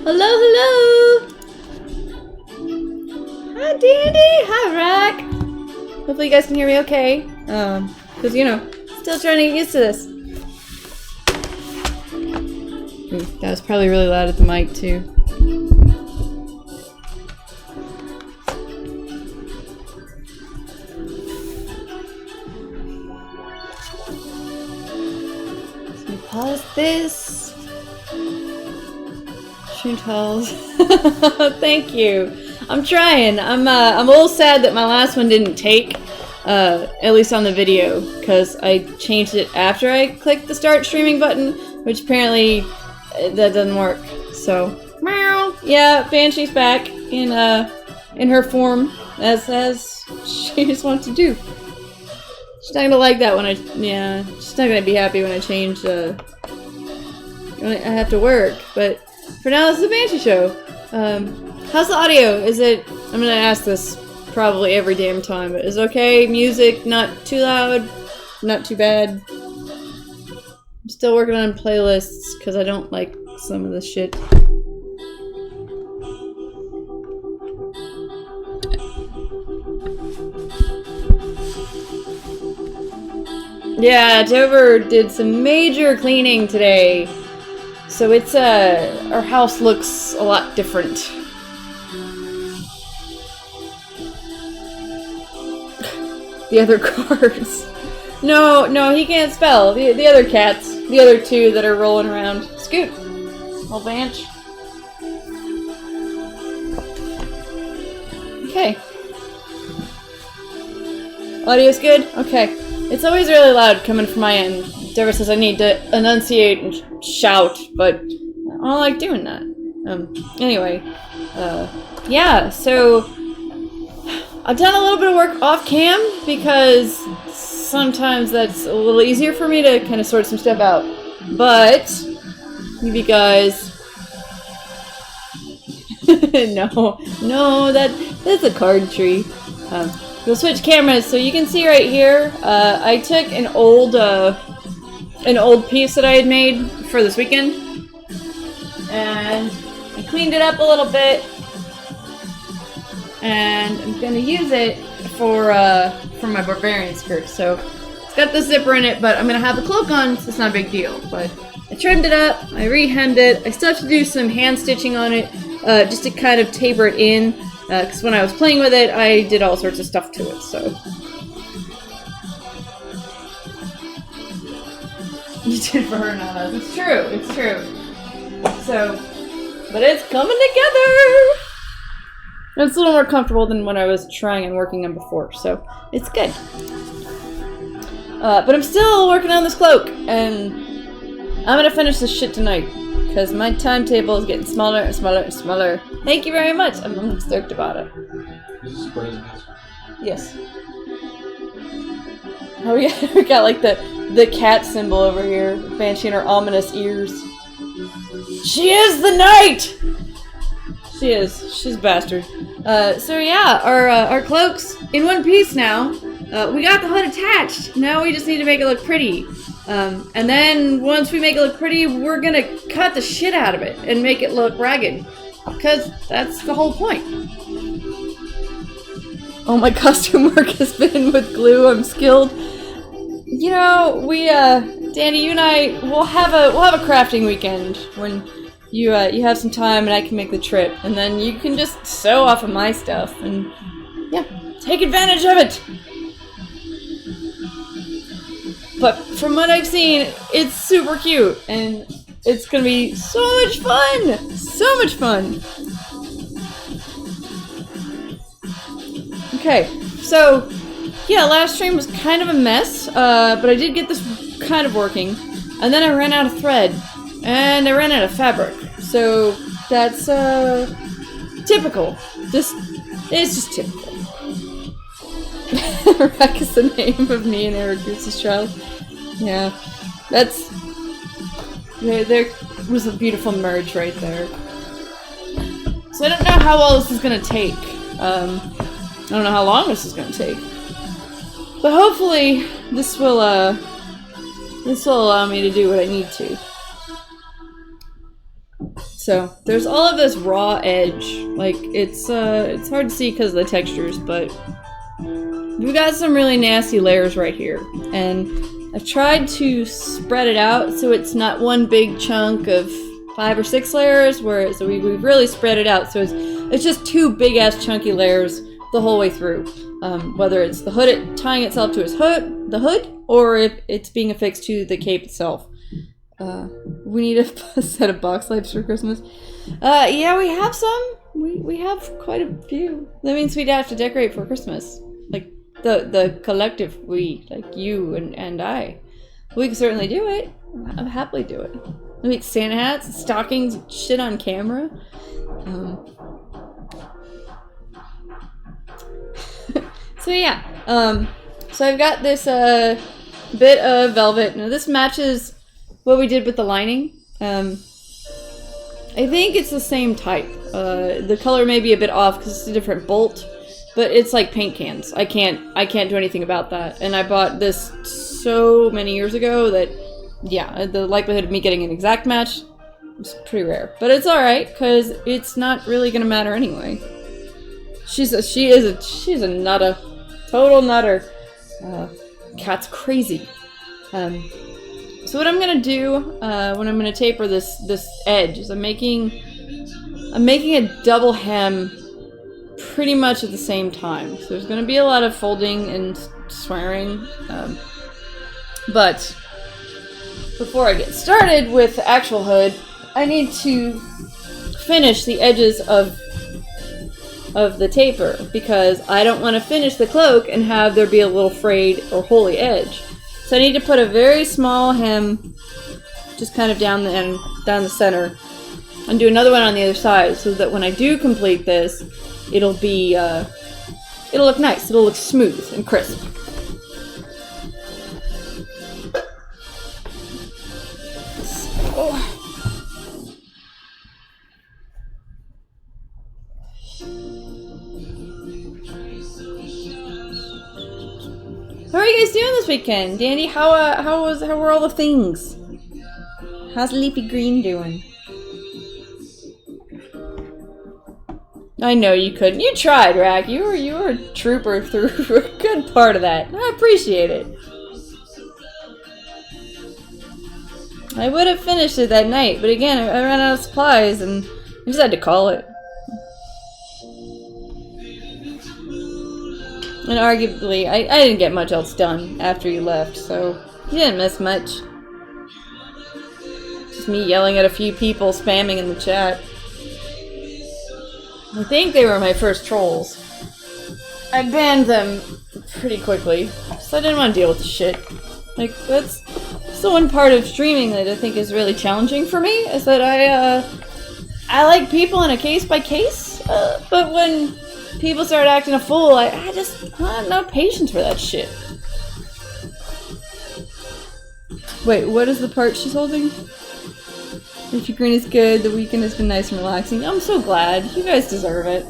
Hello, hello! Hi, Dandy! Hi, Rack! Hopefully you guys can hear me okay. Because, you know, still trying to get used to this. Ooh, that was probably really loud at the mic, too. Let me pause this. Towels. Thank you. I'm trying. I'm a little sad that my last one didn't take, at least on the video, because I changed it after I clicked the start streaming button, which apparently that doesn't work. So, meow. Yeah, Banshee's back in her form as she just wants to do. She's not gonna like that when she's not gonna be happy when I change when I have to work, but. For now, this is the Banshee Show. How's the audio? I'm gonna ask this probably every damn time, but is it okay? Music, not too loud, not too bad. I'm still working on playlists, because I don't like some of this shit. Yeah, Dover did some major cleaning today. So it's, our house looks a lot different. The other cars. No, he can't spell. The other cats. The other two that are rolling around. Scoot. Little Banch. Okay. Audio's good? Okay. It's always really loud coming from my end. Deborah says I need to enunciate and shout, but I don't like doing that. Anyway, yeah, so I've done a little bit of work off cam because sometimes that's a little easier for me to kind of sort some stuff out. But you guys, no, that's a card tree. We'll switch cameras so you can see right here. I took an old piece that I had made for this weekend, and I cleaned it up a little bit, and I'm gonna use it for my barbarian skirt. So it's got the zipper in it, but I'm gonna have the cloak on, so it's not a big deal. But I trimmed it up, I re-hemmed it. I still have to do some hand stitching on it, just to kind of taper it in, because when I was playing with it, I did all sorts of stuff to it. So. You did for her, not us. It's true. So, but it's coming together! It's a little more comfortable than when I was trying and working on before, so it's good. But I'm still working on this cloak, and I'm gonna finish this shit tonight, because my timetable is getting smaller and smaller and smaller. Thank you very much, I'm stoked about it. Yes. Oh yeah, we got like the cat symbol over here. Banshee and her ominous ears. She is the knight! She is. She's a bastard. So yeah, our cloak's in one piece now. We got the hood attached. Now we just need to make it look pretty. And then once we make it look pretty, we're gonna cut the shit out of it and make it look ragged. Because that's the whole point. Oh, my costume work has been with glue. I'm skilled. You know, we, Danny, you and I, we'll have a crafting weekend when you have some time and I can make the trip, and then you can just sew off of my stuff and, yeah, take advantage of it. But from what I've seen, it's super cute, and it's gonna be so much fun! So much fun! Okay, so, yeah, last stream was kind of a mess, but I did get this kind of working, and then I ran out of thread, and I ran out of fabric, so that's, typical. It's just typical. Rack is the name of me and Eric Goose's child. Yeah, there was a beautiful merge right there. So I don't know how well this is gonna take. I don't know how long this is gonna take. But hopefully this will allow me to do what I need to. So there's all of this raw edge. Like it's hard to see because of the textures, but we've got some really nasty layers right here. And I've tried to spread it out so it's not one big chunk of 5 or 6 layers, whereas we've really spread it out so it's just 2 big ass chunky layers the whole way through. Whether it's the hood tying itself to the hood, or if it's being affixed to the cape itself. We need a set of box lights for Christmas. Yeah, we have some. We have quite a few. That means we'd have to decorate for Christmas. Like the collective we, like you and I. We can certainly do it. I'll happily do it. We make Santa hats, stockings, shit on camera. So yeah, so I've got this bit of velvet. Now this matches what we did with the lining. I think it's the same type. The color may be a bit off because it's a different bolt, but it's like paint cans. I can't do anything about that. And I bought this so many years ago that, yeah, the likelihood of me getting an exact match is pretty rare. But it's alright, because it's not really gonna matter anyway. She's a nutter. Total nutter. Cat's crazy. So what I'm gonna do when I'm gonna taper this edge is I'm making a double hem pretty much at the same time. So there's gonna be a lot of folding and swearing. But before I get started with the actual hood, I need to finish the edges of the taper, because I don't want to finish the cloak and have there be a little frayed or holy edge. So I need to put a very small hem just kind of down the center, and do another one on the other side, so that when I do complete this, it'll look nice. It'll look smooth and crisp. Oh. How are you guys doing this weekend? Dandy, how were all the things? How's Leafy Green doing? I know you couldn't. You tried, Rack. You were a trooper through a good part of that. I appreciate it. I would have finished it that night, but again, I ran out of supplies and I just had to call it. And arguably, I didn't get much else done after you left, so you didn't miss much. Just me yelling at a few people spamming in the chat. I think they were my first trolls. I banned them pretty quickly, so I didn't want to deal with the shit. Like, that's the one part of streaming that I think is really challenging for me, is that I like people in a case by case, but when people start acting a fool, I have no patience for that shit. Wait, what is the part she's holding? Leafy Green is good, the weekend has been nice and relaxing. I'm so glad. You guys deserve it.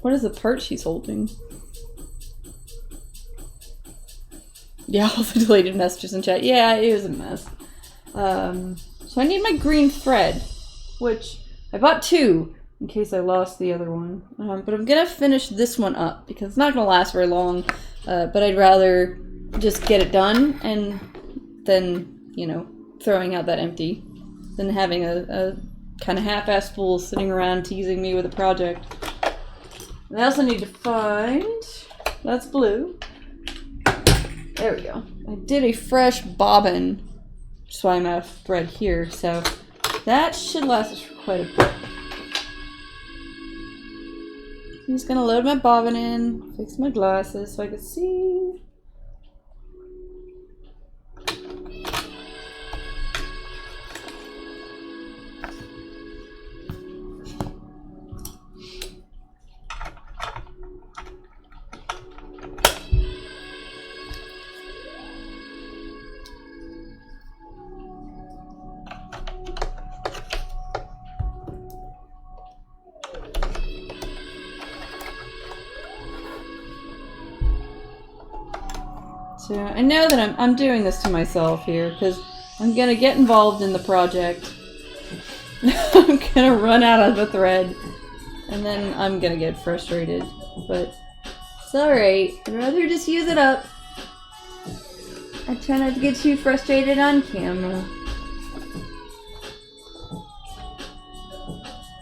What is the part she's holding? Yeah, all the deleted messages in chat. Yeah, it was a mess. So I need my green thread, which I bought 2 in case I lost the other one. But I'm gonna finish this one up because it's not gonna last very long. But I'd rather just get it done and then, you know, throwing out that empty than having a kind of half-assed fool sitting around teasing me with a project. And I also need to find... That's blue. There we go. I did a fresh bobbin, so I'm out of thread here, so that should last us for quite a bit. I'm just gonna load my bobbin in, fix my glasses so I can see. So I know that I'm doing this to myself here, because I'm gonna get involved in the project. I'm gonna run out of the thread, and then I'm gonna get frustrated. But it's alright. I'd rather just use it up. I try not to get too frustrated on camera.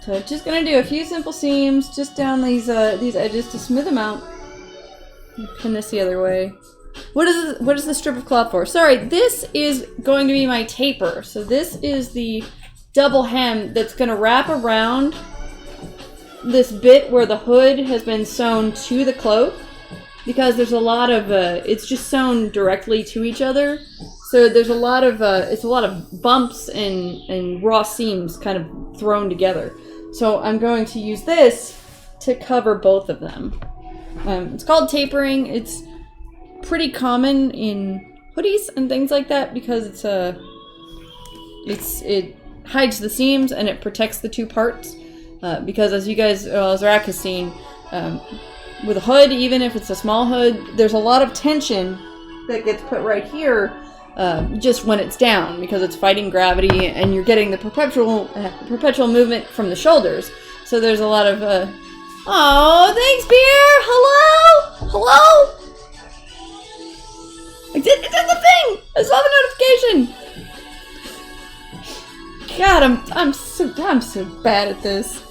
So I'm just gonna do a few simple seams just down these edges to smooth them out. Pin this the other way. What is the strip of cloth for? Sorry, this is going to be my taper. So this is the double hem that's gonna wrap around this bit where the hood has been sewn to the cloak, because there's a lot of it's just sewn directly to each other. So there's a lot of it's a lot of bumps and raw seams kind of thrown together. So I'm going to use this to cover both of them. It's called tapering. It's pretty common in hoodies and things like that because it hides the seams and it protects the two parts. Because as you guys, as Rack has seen, with a hood, even if it's a small hood, there's a lot of tension that gets put right here just when it's down, because it's fighting gravity and you're getting the perpetual movement from the shoulders. So there's a lot of oh, thanks, Beer! Hello? Hello? I did the thing! I saw the notification! God, I'm so bad at this.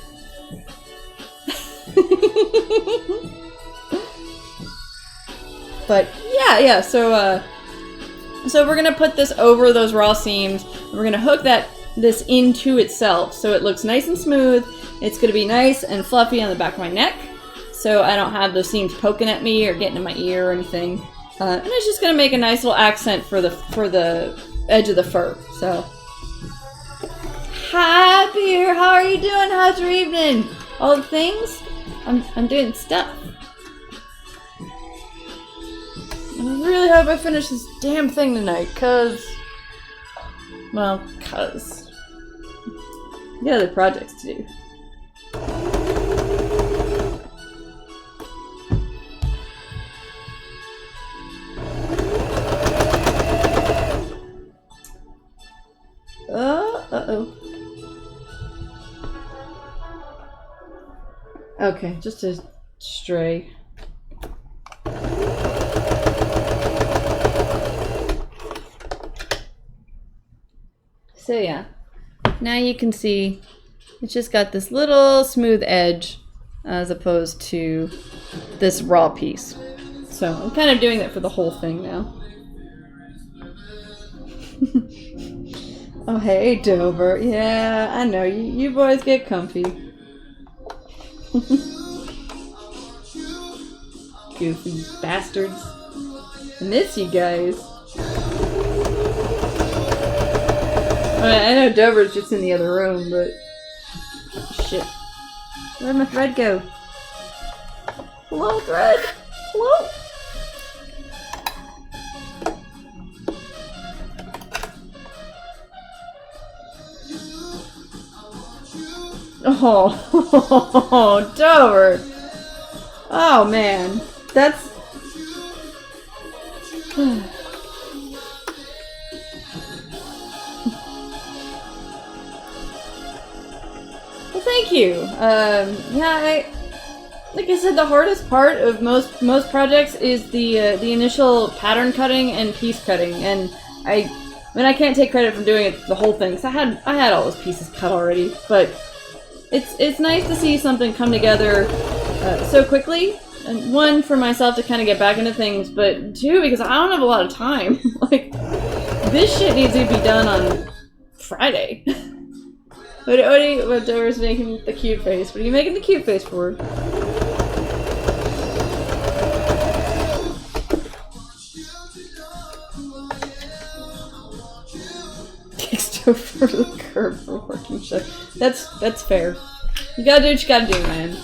But yeah, so we're gonna put this over those raw seams. And we're gonna hook this into itself so it looks nice and smooth. It's gonna be nice and fluffy on the back of my neck, so I don't have those seams poking at me or getting in my ear or anything. And it's just gonna make a nice little accent for the edge of the fur. So, hi, Beer. How are you doing? How's your evening? All the things? I'm doing stuff. I really hope I finish this damn thing tonight, cause I got other projects to do. Uh-oh. Okay, just a stray. So yeah, now you can see it's just got this little smooth edge as opposed to this raw piece. So I'm kind of doing that for the whole thing now. Oh hey, Dover. Yeah, I know, you boys get comfy. Goofy bastards. I miss you guys. I know Dover's just in the other room, but shit. Where'd my thread go? Hello, thread? Hello? Oh, Dover. Oh man, that's. Well, thank you. Yeah, like I said, the hardest part of most projects is the initial pattern cutting and piece cutting, and I can't take credit for doing it the whole thing, because I had all those pieces cut already, but it's nice to see something come together so quickly, and one, for myself to kind of get back into things, but two, because I don't have a lot of time. Like, this shit needs to be done on Friday. What Dover's making the cute face? What are you making the cute face for? Kicks over the curb for working shift. That's fair. You gotta do what you gotta do, man.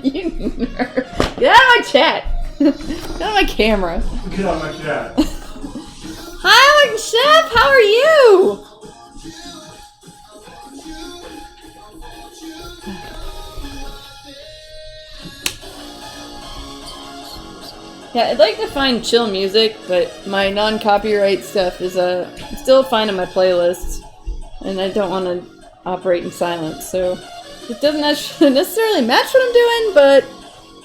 You nerd. Get out of my chat. Get out of my camera. Get out of my chat. Hi, Chef. How are you? Yeah, I'd like to find chill music, but my non-copyright stuff is still fine on my playlists, and I don't want to operate in silence, so it doesn't necessarily match what I'm doing, but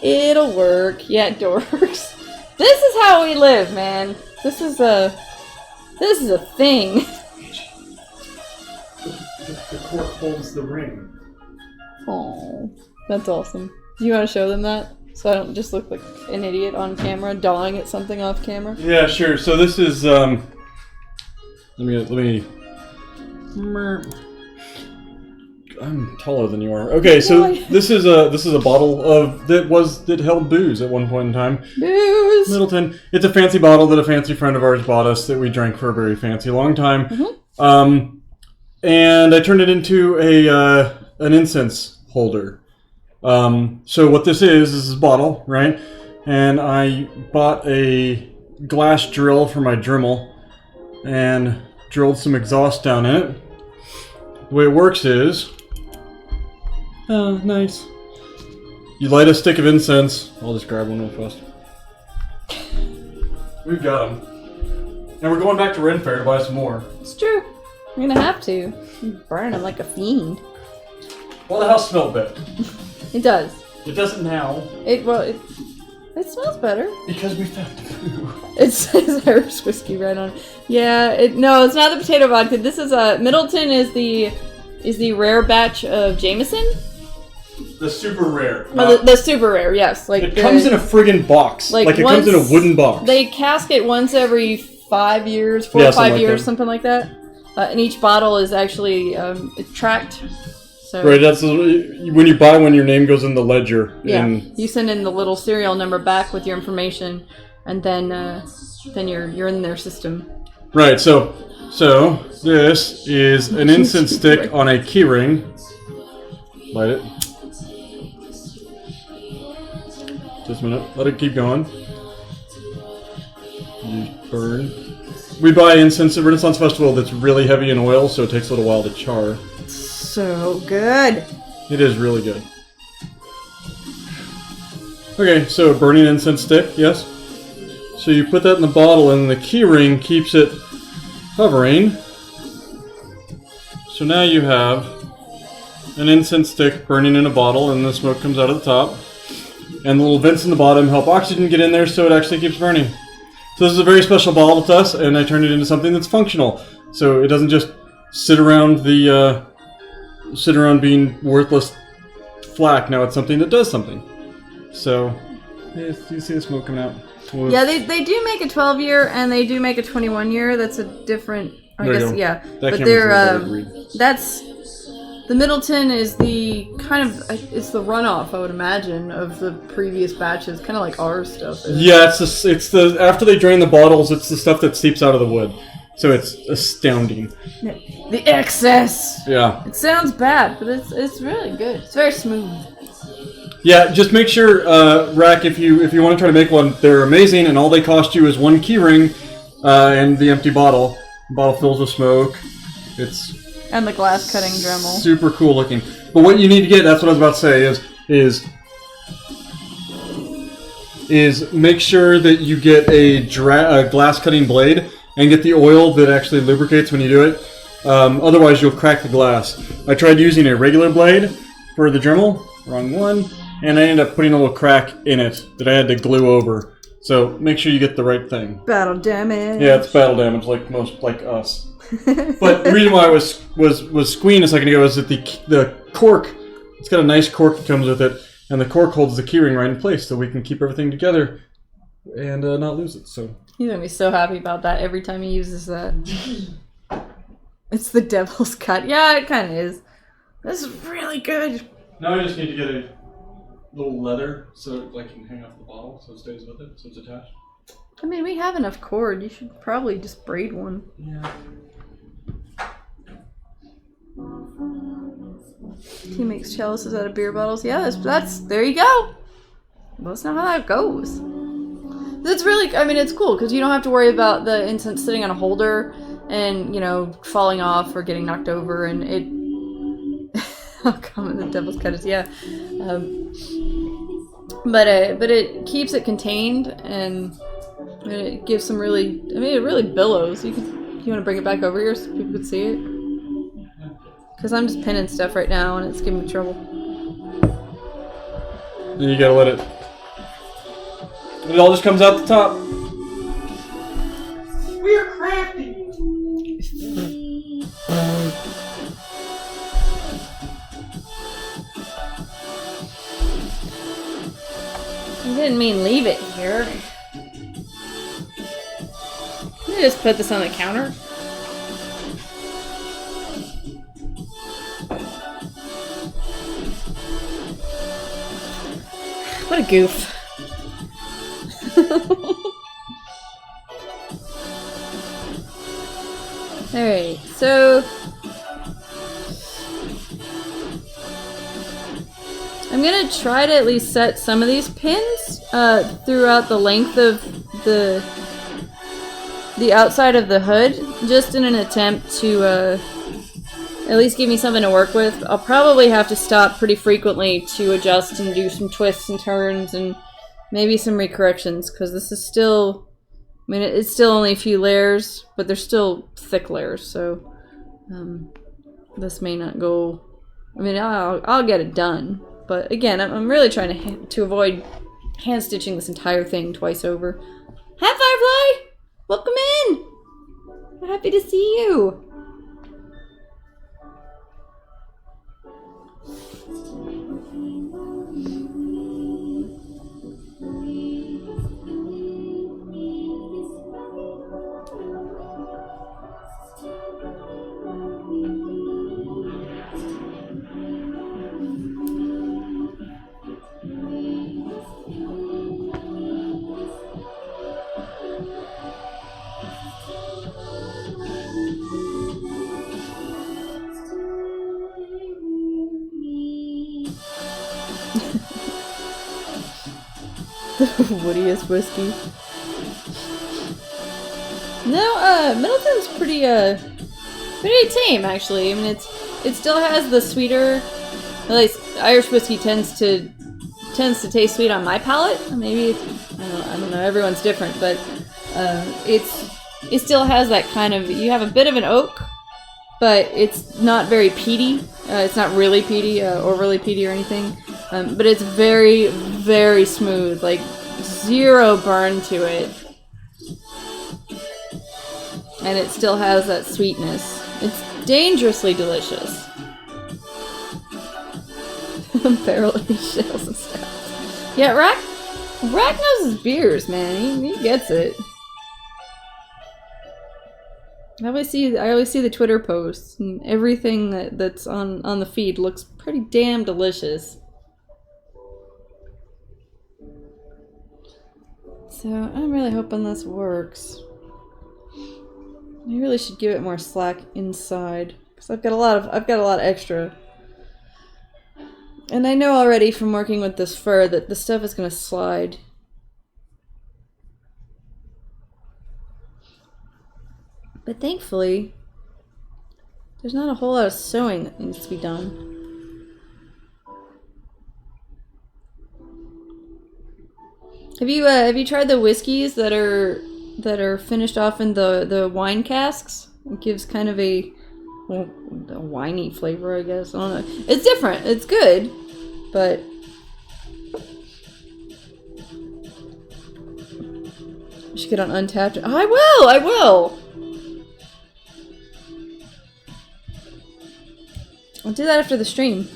it'll work. Yeah, it works. This is how we live, man. This is a thing. The court holds the ring. Oh, that's awesome. Do you want to show them that? So I don't just look like an idiot on camera, dawing at something off camera? Yeah, sure. So this is, let me... I'm taller than you are. Okay, so this is a bottle that held booze at one point in time. Booze! Middleton. It's a fancy bottle that a fancy friend of ours bought us that we drank for a very fancy long time. Mm-hmm. And I turned it into an incense holder. So what this is a bottle, right? And I bought a glass drill for my Dremel and drilled some exhaust down in it. The way it works is... Oh, nice. You light a stick of incense. I'll just grab one real fast. We've got them. And we're going back to Ren Fair to buy some more. It's true. You're gonna have to. You burn them like a fiend. Well, the house smelled bad. It does. It doesn't now. It smells better. Because we found poo. It says Irish whiskey right on it. Yeah, no, it's not the potato vodka. This is Middleton is the rare batch of Jameson. The super rare. Oh, the super rare, yes. Like it comes in a friggin' box. Like it comes in a wooden box. They cask it once every 5 years, 4 or 5 years, something like that. And each bottle is actually tracked. So, right, that's when you buy one, your name goes in the ledger. Yeah, you send in the little serial number back with your information, and then you're in their system. Right. So this is an incense stick on a keyring. Light it. Just a minute. Let it keep going. You burn. We buy incense at Renaissance Festival that's really heavy in oil, so it takes a little while to char. So good. It is really good. Okay, so burning incense stick, yes. So you put that in the bottle and the keyring keeps it hovering. So now you have an incense stick burning in a bottle and the smoke comes out of the top. And the little vents in the bottom help oxygen get in there so it actually keeps burning. So this is a very special bottle to us, and I turned it into something that's functional. So it doesn't just sit around being worthless flack. Now it's something that does something. So, you see the smoke coming out? Yeah, they do make a 12-year and they do make a 21-year. That's a different. I guess yeah. But that's the Middleton is the kind of it's the runoff, I would imagine, of the previous batches, kind of like our stuff. Yeah, it's the after they drain the bottles, it's the stuff that seeps out of the wood. So it's astounding. The excess. Yeah. It sounds bad, but it's really good. It's very smooth. Yeah, just make sure, Rack, if you want to try to make one, they're amazing, and all they cost you is one keyring and the empty bottle. The bottle fills with smoke. And the glass cutting Dremel. Super cool looking. But what you need to get, that's what I was about to say, is make sure that you get a glass cutting blade and get the oil that actually lubricates when you do it. Otherwise, you'll crack the glass. I tried using a regular blade for the Dremel, wrong one, and I ended up putting a little crack in it that I had to glue over. So make sure you get the right thing. Battle damage. Yeah, it's battle damage, like us. But the reason why I was squealing a second ago is that the cork, it's got a nice cork that comes with it, and the cork holds the keyring right in place, so we can keep everything together and not lose it. So he's gonna be so happy about that every time he uses that. It's the devil's cut. Yeah, it kind of is. This is really good. Now I just need to get a little leather so I can hang off the bottle so it stays with it, so it's attached. I mean, we have enough cord. You should probably just braid one. Yeah. He makes chalices out of beer bottles. Yeah, that's there you go. That's not how that goes. That's really, I mean, it's cool because you don't have to worry about the incense sitting on a holder and, falling off or getting knocked over, and it... How common the devil's cut is, yeah. but it keeps it contained, and it gives some really, I mean, it really billows. You want to bring it back over here so people could see it? Because I'm just pinning stuff right now, and it's giving me trouble. And you gotta let it. It all just comes out the top. We are crafty. I didn't mean leave it here. Can I just put this on the counter? What a goof. Alright, so I'm gonna try to at least set some of these pins throughout the length of the outside of the hood, just in an attempt to at least give me something to work with. I'll probably have to stop pretty frequently to adjust and do some twists and turns and maybe some recorrections, because this is still, I mean, it's still only a few layers, but they're still thick layers, so this may not go, I mean, I'll get it done, but again, I'm really trying to avoid hand stitching this entire thing twice over. Hi, Firefly! Welcome in! We're happy to see you! The woodiest whiskey. No, Middleton's pretty tame, actually. I mean, it still has the sweeter, at least Irish whiskey tends to taste sweet on my palate. Maybe, I don't know, everyone's different, but it still has that kind of, you have a bit of an oak, but it's not very peaty. It's not really peaty, or really peaty or anything. But it's very, very smooth, like zero burn to it. And it still has that sweetness. It's dangerously delicious. Barrel-aged shells and stuff. Yeah, Rack knows his beers, man. He gets it. I always see the Twitter posts, and everything that's on the feed looks pretty damn delicious. So I'm really hoping this works. I really should give it more slack inside, because I've got a lot of extra. And I know already from working with this fur that the stuff is gonna slide. But thankfully, there's not a whole lot of sewing that needs to be done. Have you tried the whiskeys that are finished off in the wine casks? It gives kind of a winey flavor, I guess. I don't know. It's different. It's good, but you should get on Untapped. Oh, I will. I'll do that after the stream.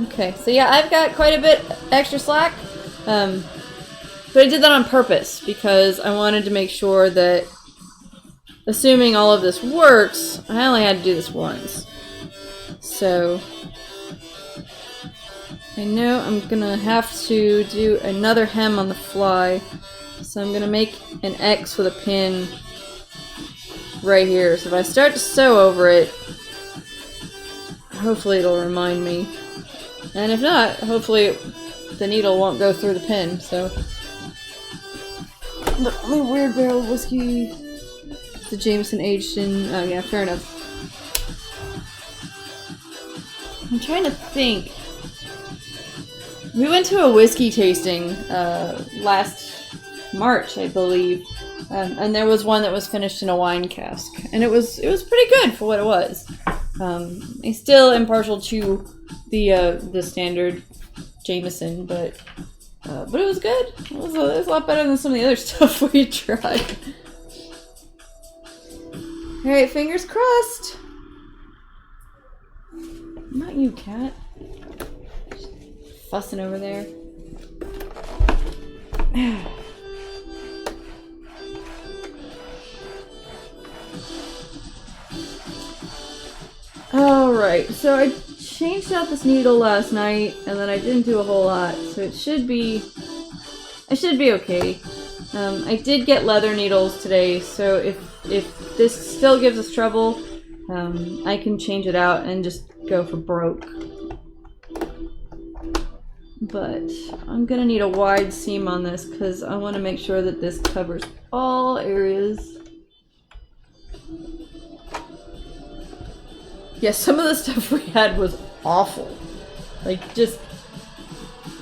Okay, so yeah, I've got quite a bit extra slack, but I did that on purpose because I wanted to make sure that, assuming all of this works, I only had to do this once. So I know I'm gonna have to do another hem on the fly, so I'm gonna make an X with a pin right here. So if I start to sew over it, hopefully it'll remind me. And if not, hopefully the needle won't go through the pin, so. The only weird barrel of whiskey, the Jameson aged in, oh yeah, fair enough. I'm trying to think. We went to a whiskey tasting last March, I believe, and there was one that was finished in a wine cask, and it was pretty good for what it was. I'm still impartial to the standard Jameson, but it was good. It was a lot better than some of the other stuff we tried. All right, fingers crossed. Not you, cat. Fussing over there. Alright, so I changed out this needle last night, and then I didn't do a whole lot, so it should be... I should be okay. I did get leather needles today, so if this still gives us trouble, I can change it out and just go for broke. But I'm gonna need a wide seam on this because I want to make sure that this covers all areas. Yeah, some of the stuff we had was awful. Like, just...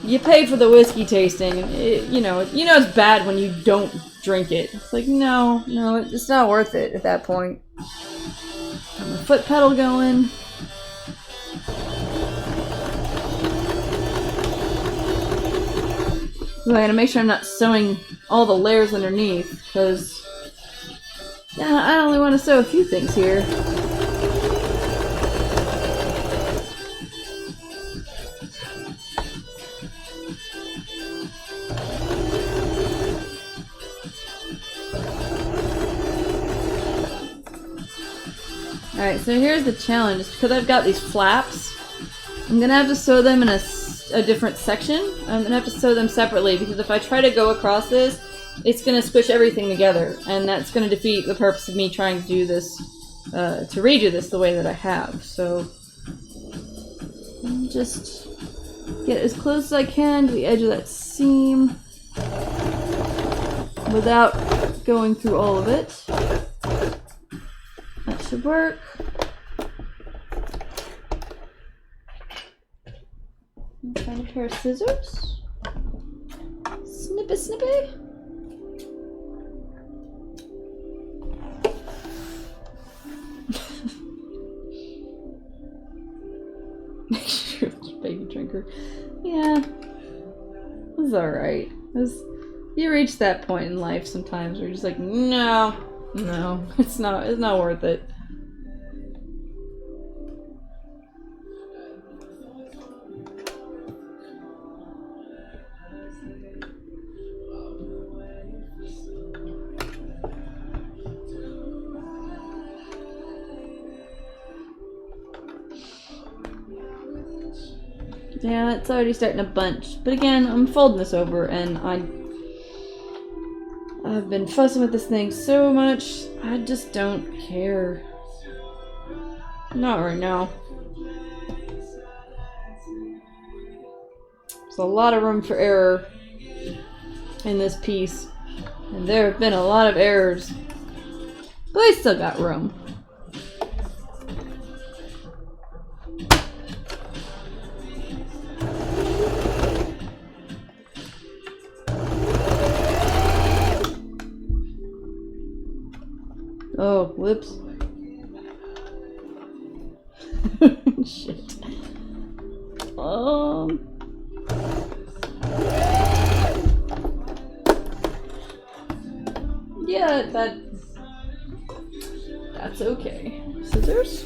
You pay for the whiskey tasting, and you know it's bad when you don't drink it. It's like, no, it's not worth it at that point. Got my foot pedal going. Ooh, I gotta make sure I'm not sewing all the layers underneath, because yeah, I only want to sew a few things here. Alright, so here's the challenge. Because I've got these flaps, I'm gonna have to sew them in a different section. I'm gonna have to sew them separately because if I try to go across this, it's gonna squish everything together, and that's gonna defeat the purpose of me trying to do this, to redo this the way that I have. So, I'll just get as close as I can to the edge of that seam without going through all of it. That should work. Find a pair of scissors. Snippy, snippy. Make sure it's baby drinker. Yeah, it was alright. You reach that point in life sometimes where you're just like, no, it's not worth it. Yeah, it's already starting to bunch. But again, I'm folding this over, and I've been fussing with this thing so much, I just don't care. Not right now. There's a lot of room for error in this piece, and there have been a lot of errors. But I still got room. Oh, whoops. Shit. Yeah, that's okay. Scissors?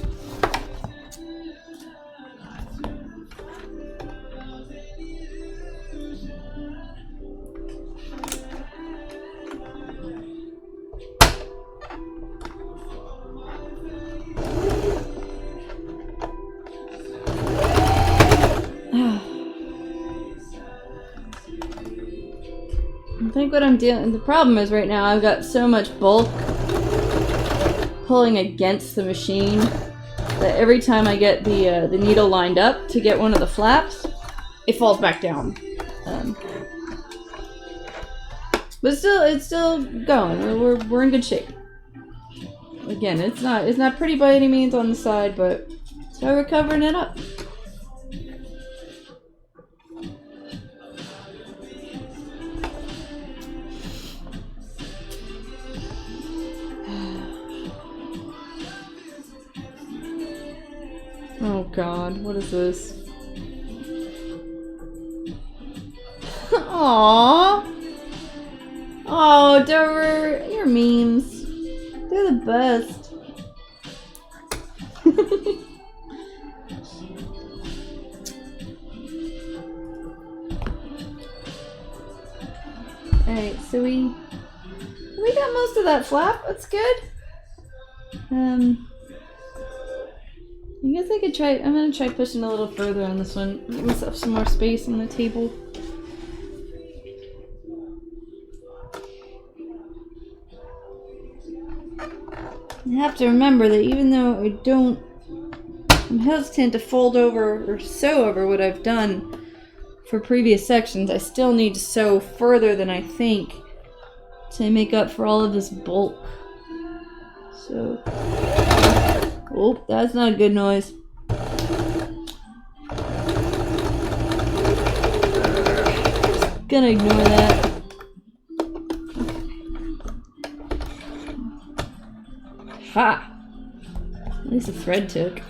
I think what I'm dealing... The problem is right now I've got so much bulk pulling against the machine that every time I get the needle lined up to get one of the flaps, it falls back down. But it's still going. We're in good shape. Again, it's not pretty by any means on the side, but still recovering it up. Oh god, what is this? Aww. Oh, Dover, your memes. They're the best. Alright, so we got most of that flap. That's good. I guess I could try. I'm gonna try pushing a little further on this one. Give myself some more space on the table. You have to remember that even though I'm hesitant to fold over or sew over what I've done for previous sections, I still need to sew further than I think to make up for all of this bulk. So, oh, that's not a good noise. Just gonna ignore that. Ha! At least the thread took.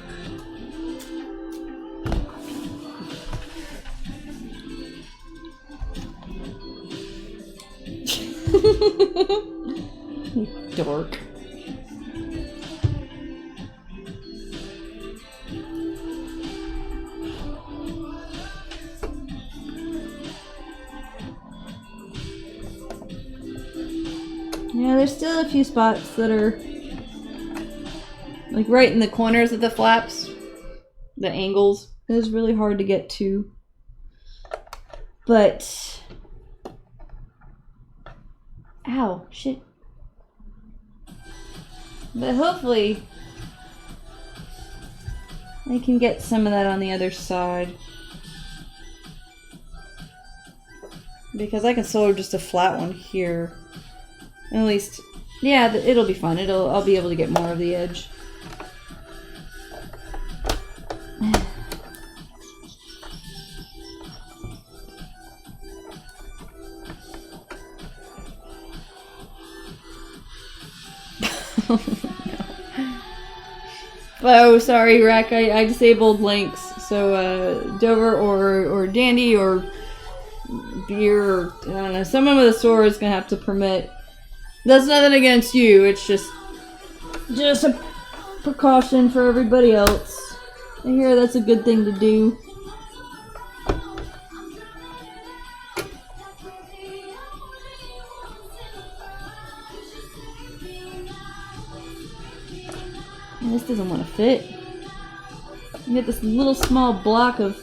Dork. Yeah, there's still a few spots that are like right in the corners of the flaps. The angles. It is really hard to get to. But ow, shit. But hopefully I can get some of that on the other side. Because I can solder just a flat one here. At least, yeah, it'll be fun. I'll be able to get more of the edge. Oh, sorry, Rack. I disabled links. So, Dover or Dandy or Beer or, I don't know, someone with a sword is gonna have to permit. That's nothing against you. It's just a precaution for everybody else. I hear that's a good thing to do. This doesn't want to fit. You get this little small block of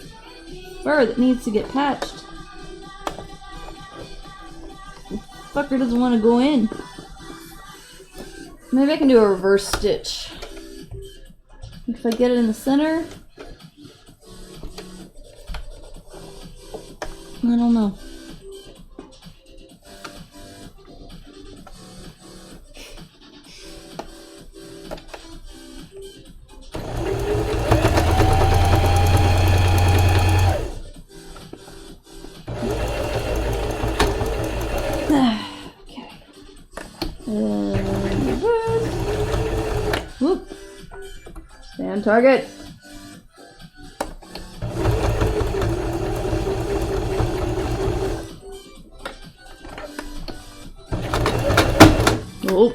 fur that needs to get patched. The fucker doesn't want to go in. Maybe I can do a reverse stitch. If I get it in the center. I don't know. Whoop. Stay on target. Oh.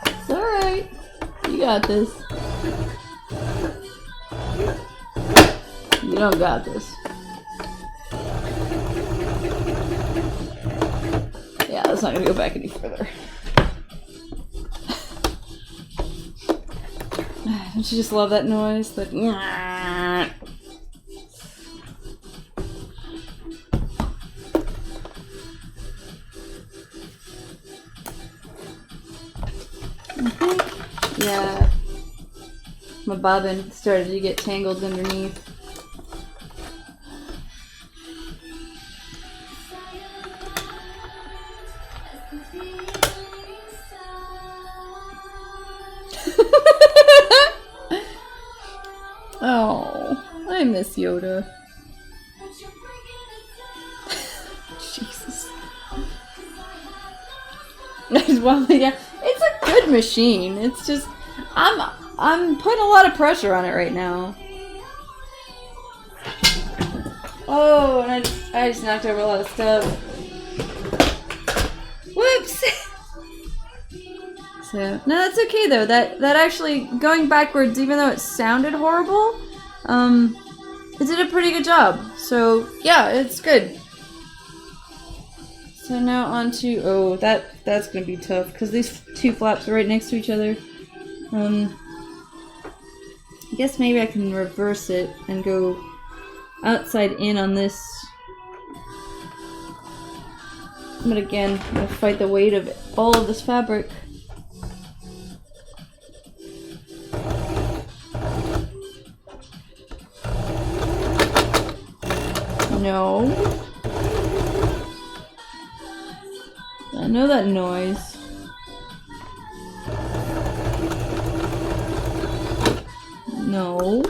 It's alright. You got this. You don't got this. Yeah, that's not gonna go back any further. Don't you just love that noise? That. Yeah, my bobbin started to get tangled underneath. Oh, I miss Yoda. Jesus. Well, yeah, it's a good machine. It's just, I'm putting a lot of pressure on it right now. Oh, and I just knocked over a lot of stuff. Whoops! So, no, that's okay though. That actually, going backwards, even though it sounded horrible, it did a pretty good job. So, yeah, it's good. So now on to, oh, that's gonna be tough, because these two flaps are right next to each other. I guess maybe I can reverse it and go outside in on this. But again, I'm gonna fight the weight of all of this fabric. No. I know that noise. No.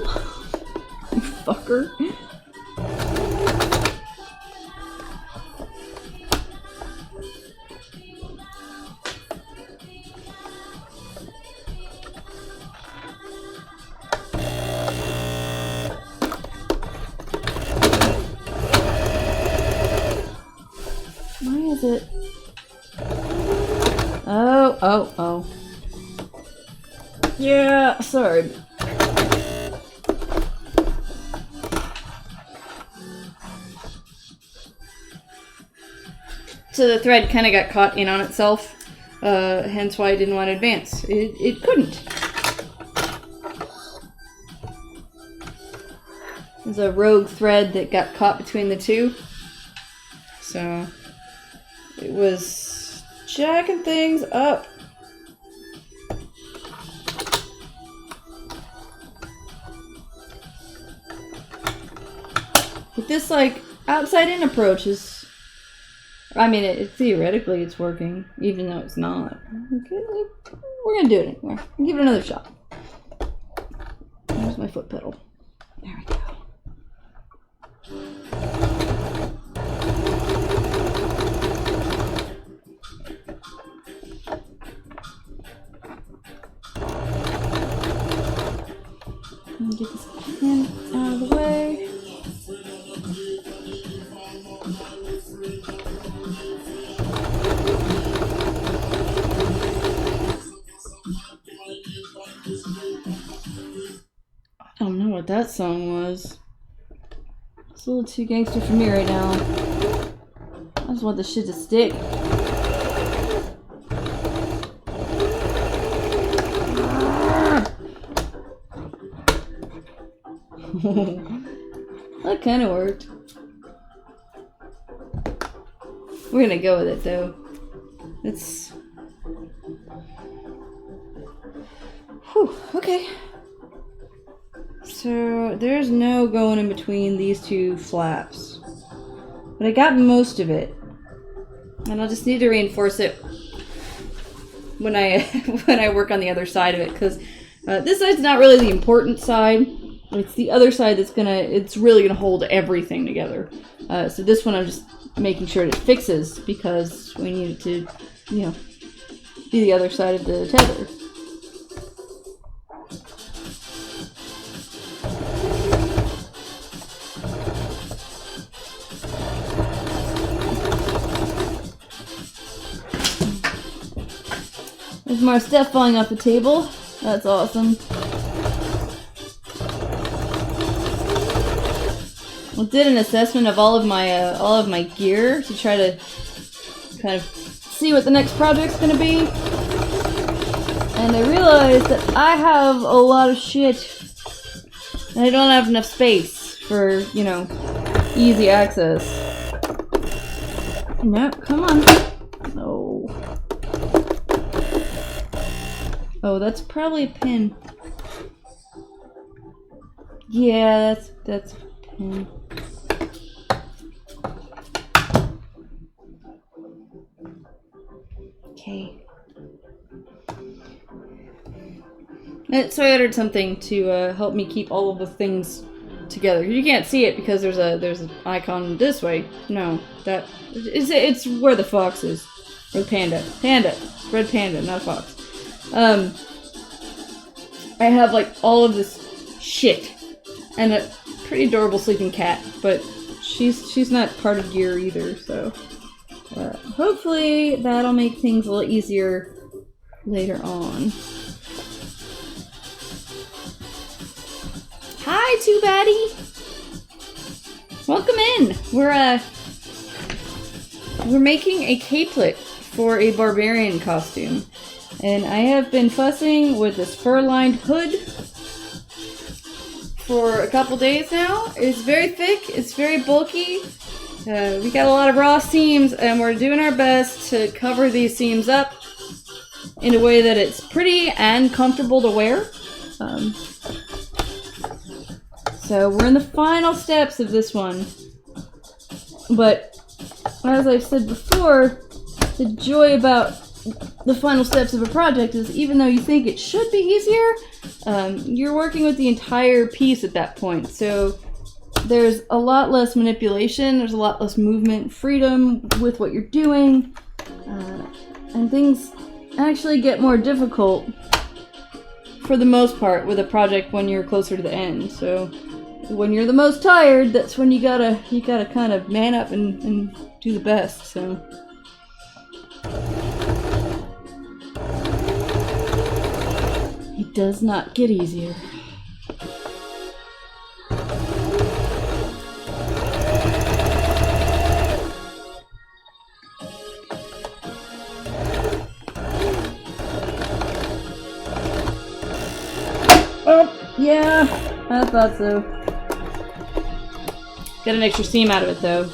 You fucker. Why is it? Oh. Yeah, sorry. So the thread kind of got caught in on itself, hence why I didn't want to advance. It couldn't. There's a rogue thread that got caught between the two. So it was jacking things up. But this, like, outside-in approach is... I mean, theoretically it's working, even though it's not. Okay, we're gonna do it anyway. Give it another shot. There's my foot pedal. There we go. Get this pin out of the way. I don't know what that song was. It's a little too gangster for me right now. I just want this shit to stick. That kind of worked. We're gonna go with it though. It's... Whew, okay. So there's no going in between these two flaps. But I got most of it. And I'll just need to reinforce it when I work on the other side of it, because this side's not really the important side. It's the other side that's it's really gonna hold everything together. So this one I'm just making sure it fixes, because we need it to, you know, be the other side of the tether. There's more stuff falling off the table. That's awesome. I did an assessment of all of my gear to try to kind of see what the next project's gonna be, and I realized that I have a lot of shit, and I don't have enough space for, you know, easy access. No, come on. No. Oh, that's probably a pin. Yeah, that's a pin. Okay. So I ordered something to help me keep all of the things together. You can't see it because there's an icon this way. No, that it's where the fox is. Or panda. Panda. Red panda, not a fox. I have like all of this shit. And a pretty adorable sleeping cat, but she's not part of gear either, so hopefully that'll make things a little easier later on. Hi, Too Baddie! Welcome in! We're making a capelet for a barbarian costume. And I have been fussing with this fur-lined hood for a couple days now. It's very thick, it's very bulky. We got a lot of raw seams, and we're doing our best to cover these seams up in a way that it's pretty and comfortable to wear. So we're in the final steps of this one. But as I've said before, the joy about the final steps of a project is even though you think it should be easier, you're working with the entire piece at that point. So there's a lot less manipulation, there's a lot less movement, freedom with what you're doing, and things actually get more difficult for the most part with a project when you're closer to the end. So when you're the most tired, that's when you gotta kind of man up and do the best. So it does not get easier. Oh, yeah, I thought so. Got an extra seam out of it though.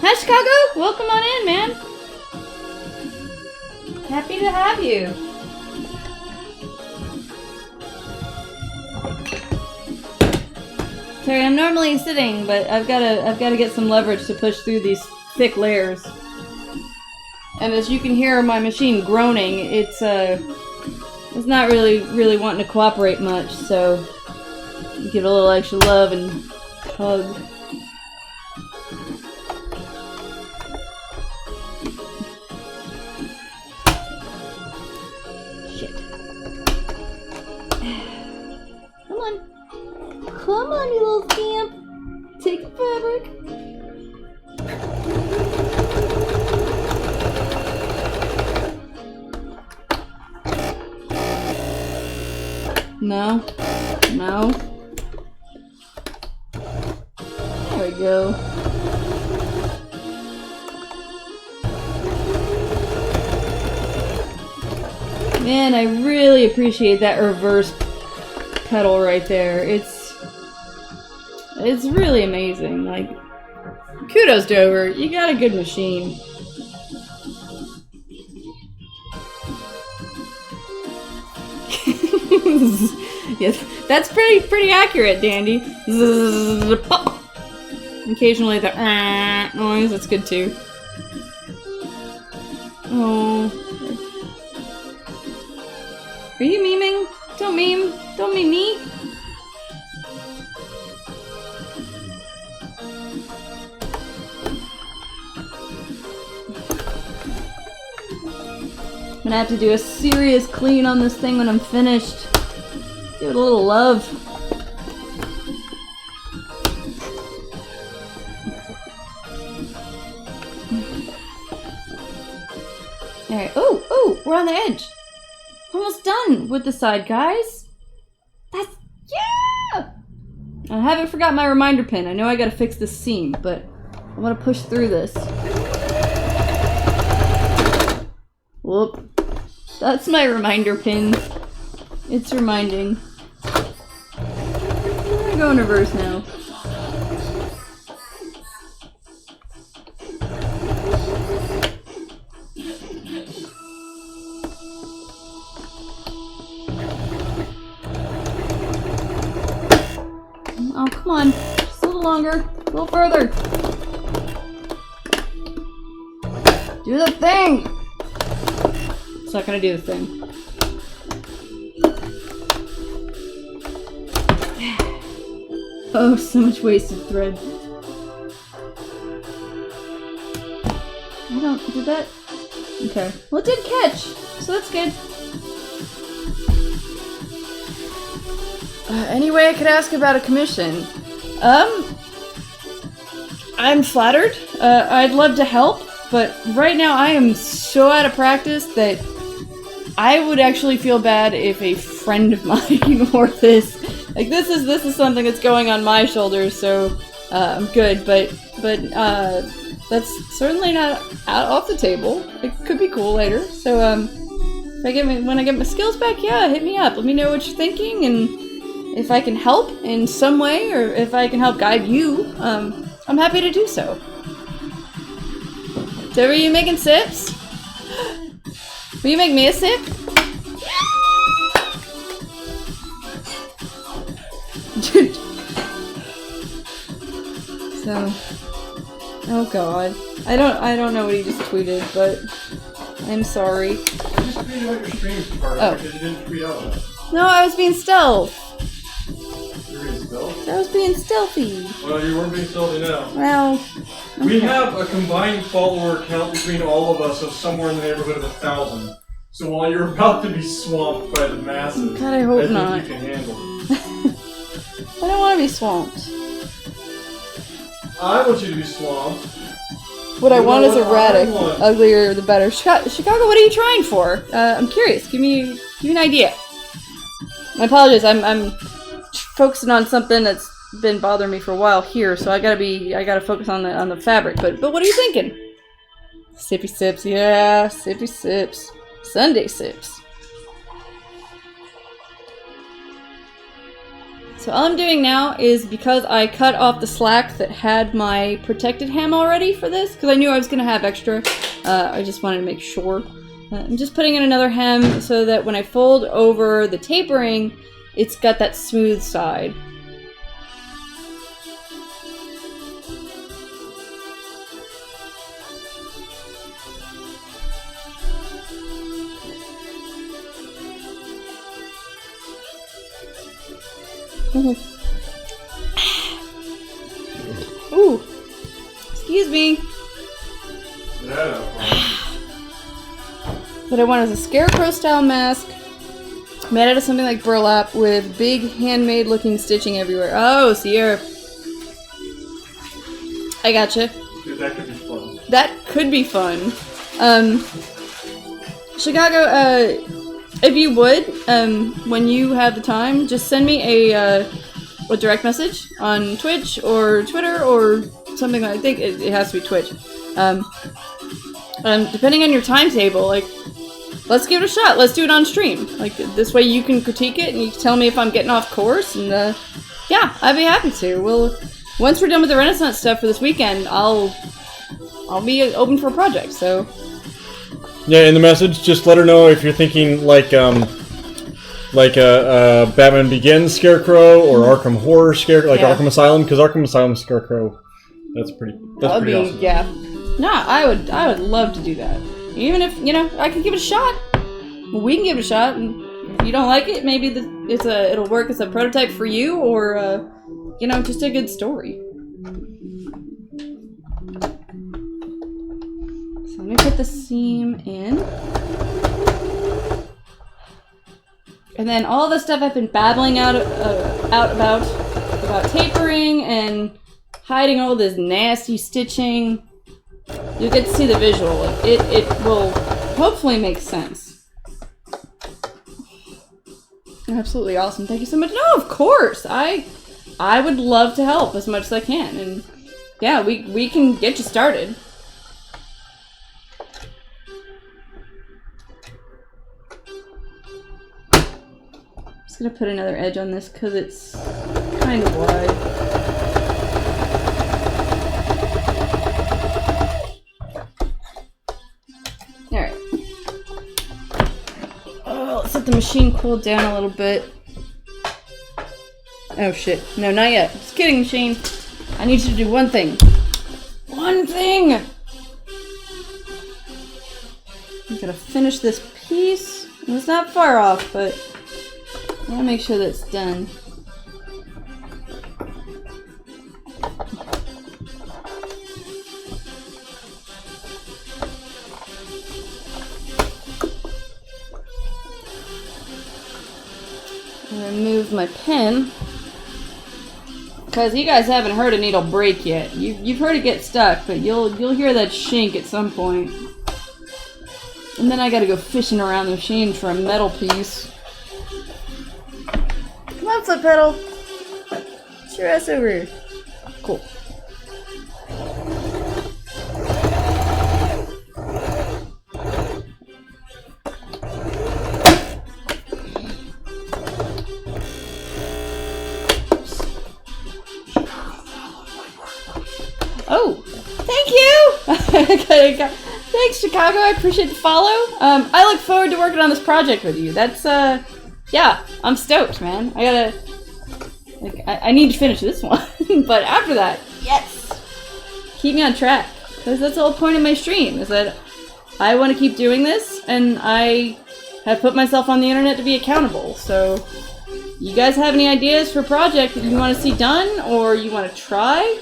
Hi, Chicago! Welcome on in, man! Happy to have you. Sorry, I'm normally sitting, but I've gotta get some leverage to push through these thick layers. And as you can hear my machine groaning, it's not really wanting to cooperate much, so give it a little extra love and hug. Come on, you little scamp. Take the fabric. No. No. There we go. Man, I really appreciate that reverse pedal right there. It's really amazing. Like, kudos, Dover. You got a good machine. Yes, that's pretty accurate, Dandy. Occasionally the noise, that's good too. Oh. Are you memeing? Don't meme. Don't meme me. I'm gonna have to do a serious clean on this thing when I'm finished. Give it a little love. Alright, oh, we're on the edge. We're almost done with the side, guys. That's, yeah! I haven't forgot my reminder pin. I know I gotta fix this seam, but I wanna push through this. Whoop. That's my reminder pin. It's reminding. I'm gonna go in reverse now. Oh, come on. Just a little longer. A little further. Do the thing! It's not gonna do the thing. Oh, so much wasted thread. Did that? Okay. Well, it did catch, so that's good. Anyway, I could ask about a commission. I'm flattered. I'd love to help, but right now I am so out of practice that I would actually feel bad if a friend of mine wore this. Like, this is something that's going on my shoulders, so I'm good, but that's certainly not out off the table. It could be cool later. So when I get my skills back, yeah, hit me up. Let me know what you're thinking, and if I can help in some way, or if I can help guide you, I'm happy to do so. So are you making sips? Will you make me a sip? So, oh god, I don't know what he just tweeted, but I'm sorry. You just tweeted out your streams part because you didn't tweet out that. No, I was being stealth. You're being stealth? I was being stealthy. Well, you weren't being stealthy now. Well, okay. We have a combined follower count between all of us of somewhere in the neighborhood of 1,000. So while you're about to be swamped by the masses, God, I hope think not. you can handle it. I don't want to be swamped. I want you to be swamped. What I want is what erratic. I want. Uglier the better. Chicago, what are you trying for? I'm curious. Give me an idea. I apologize. I'm focusing on something that's been bothering me for a while here, so I gotta focus on the fabric. But what are you thinking? Sippy sips, yeah, sippy sips. Sunday sips. So all I'm doing now is, because I cut off the slack that had my protected hem already for this, because I knew I was going to have extra, I just wanted to make sure. I'm just putting in another hem so that when I fold over the tapering, it's got that smooth side. Ooh, excuse me. What I want is a scarecrow style mask made out of something like burlap with big handmade looking stitching everywhere. Oh, Sierra. I gotcha. Dude, that could be fun. That could be fun. Chicago, if you would, when you have the time, just send me a direct message on Twitch or Twitter or something. I think it has to be Twitch. Depending on your timetable, like, let's give it a shot. Let's do it on stream. Like, this way you can critique it and you can tell me if I'm getting off course. And yeah, I'd be happy to. Well, once we're done with the Renaissance stuff for this weekend, I'll be open for a project. So. Yeah, in the message, just let her know if you're thinking like a Batman Begins Scarecrow or Arkham Horror Scarecrow, like Arkham Asylum, because Arkham Asylum Scarecrow, that's pretty awesome. Yeah. No, I would love to do that. Even if, I could give it a shot. We can give it a shot, and if you don't like it, maybe it'll work as a prototype for you, or just a good story. So let me put the seam in. And then all the stuff I've been babbling out about tapering and hiding all this nasty stitching, you'll get to see the visual. It will hopefully make sense. Absolutely awesome. Thank you so much. No, of course. I would love to help as much as I can. And yeah, we can get you started. Just gonna put another edge on this because it's kind of wide. Alright. Oh, let's let the machine cool down a little bit. Oh shit. No, not yet. Just kidding, machine. I need you to do one thing. One thing! I'm gonna finish this piece. It's not far off, but I want to make sure that's done. remove my pen. Because you guys haven't heard a needle break yet. You've heard it get stuck, but you'll hear that shink at some point. And then I gotta go fishing around the machine for a metal piece. Come on, foot pedal. Get your ass over here. Cool. Oh, thank you! Thanks, Chicago. I appreciate the follow. I look forward to working on this project with you. That's, yeah, I'm stoked, man. I need to finish this one. But after that, yes! Keep me on track. Because that's the whole point of my stream, is that I want to keep doing this, and I have put myself on the internet to be accountable. So, you guys have any ideas for a project that you want to see done, or you want to try?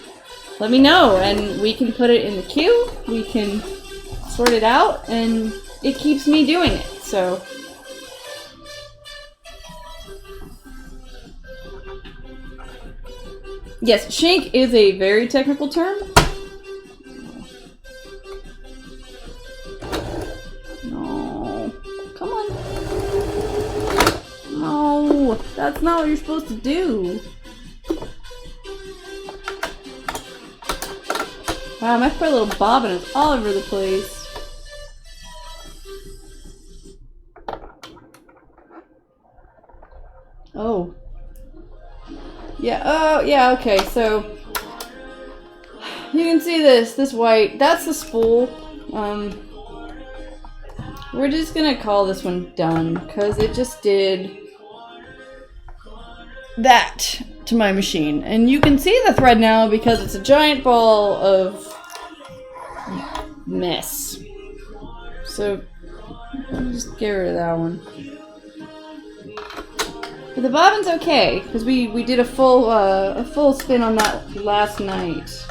Let me know, and we can put it in the queue, we can sort it out, and it keeps me doing it, so. Yes, shink is a very technical term. No. Come on. No, that's not what you're supposed to do. Wow, my poor little bobbin is all over the place. Oh. Yeah, oh, yeah, okay, so... You can see this white, that's the spool. We're just gonna call this one done, because it just did that to my machine. And you can see the thread now because it's a giant ball of mess. So, I'll just get rid of that one. But the bobbin's okay, because we did a full spin on that last night.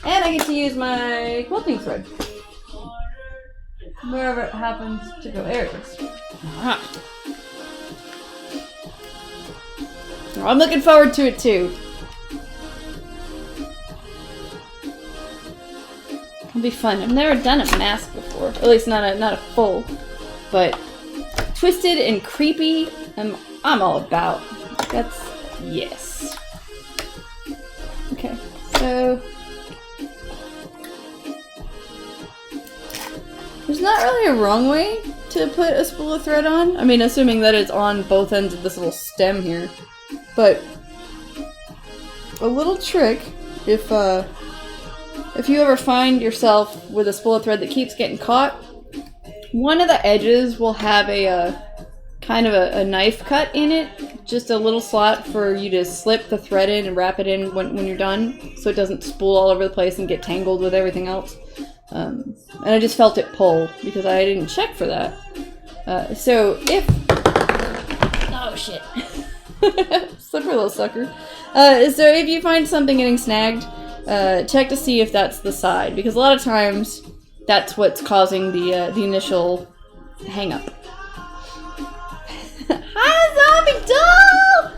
And I get to use my quilting thread. Wherever it happens to go. There it is. Alright. I'm looking forward to it too. It'll be fun. I've never done a mask before. At least not a full. But twisted and creepy, I'm all about. That's yes. Okay, so there's not really a wrong way to put a spool of thread on. I mean, assuming that it's on both ends of this little stem here. But a little trick, if you ever find yourself with a spool of thread that keeps getting caught, one of the edges will have a kind of a knife cut in it, just a little slot for you to slip the thread in and wrap it in when you're done, so it doesn't spool all over the place and get tangled with everything else. And I just felt it pull because I didn't check for that. So if oh shit. Slippery little sucker. So if you find something getting snagged, check to see if that's the side, because a lot of times that's what's causing the initial hang up. Hi, Zombie Doll!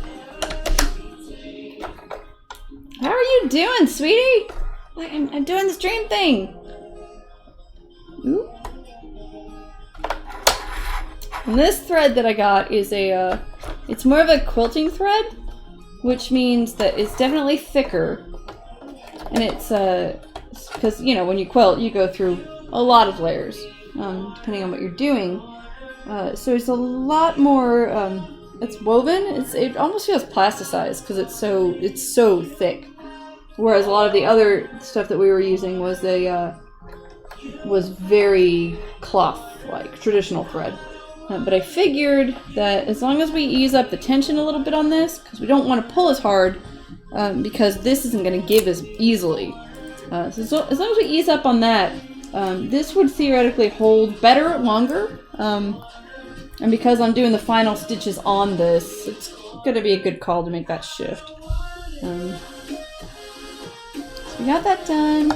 How are you doing, sweetie? I'm doing this dream thing. Ooh. And this thread that I got is it's more of a quilting thread, which means that it's definitely thicker. And it's, because, you know, when you quilt, you go through a lot of layers, depending on what you're doing. So it's a lot more, it's woven, it almost feels plasticized because it's so thick. Whereas a lot of the other stuff that we were using was was very cloth-like, traditional thread. But I figured that as long as we ease up the tension a little bit on this, because we don't want to pull as hard, because this isn't going to give as easily. So as long as we ease up on that, this would theoretically hold better, longer. And because I'm doing the final stitches on this, it's going to be a good call to make that shift. So we got that done.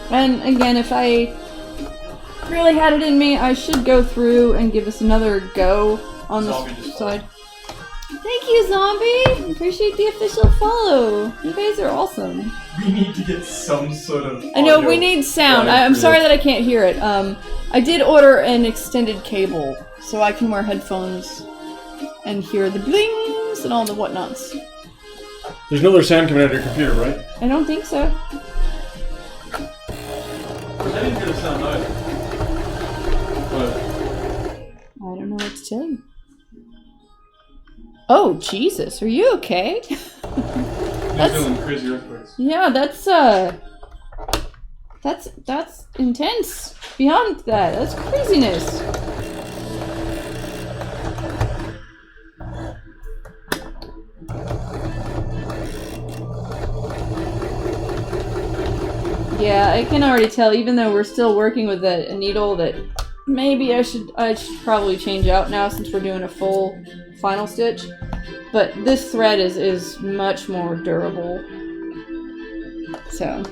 And again, if I really had it in me, I should go through and give us another go on this side. Thank you, Zombie! Appreciate the official follow. You guys are awesome. We need to get some sort of. I know, we need sound. I'm sorry that I can't hear it. I did order an extended cable, so I can wear headphones and hear the blings and all the whatnots. There's no other sound coming out of your computer, right? I don't think so. I didn't hear the sound either. But I don't know what to tell you. Oh, Jesus, are you okay? you're feeling crazy earthquakes. Yeah, that's intense. Beyond that, that's craziness. Yeah, I can already tell, even though we're still working with a needle, that maybe I should probably change out now since we're doing a full final stitch. But this thread is much more durable. So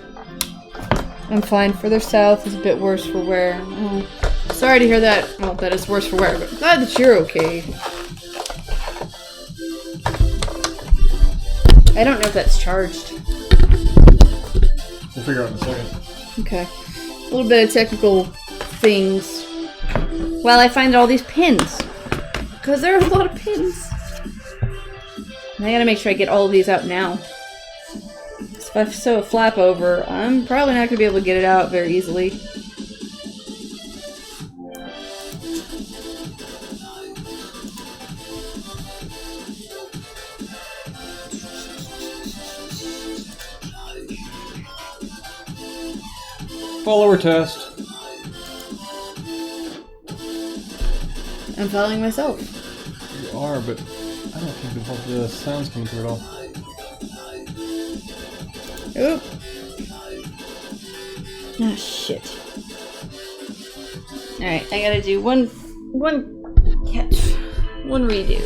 I'm fine. Further south is a bit worse for wear. Oh, sorry to hear that. Well, that it's worse for wear, but glad that you're okay. I don't know if that's charged. We'll figure out in a second. Okay. A little bit of technical things. While I find all these pins. Because there are a lot of pins. And I gotta make sure I get all of these out now. So if I sew a flap over, I'm probably not gonna be able to get it out very easily. Follower test. I'm following myself. You are, but I don't think the sound's coming through at all. Oop. Oh, shit. Alright, I gotta do one catch. One redo.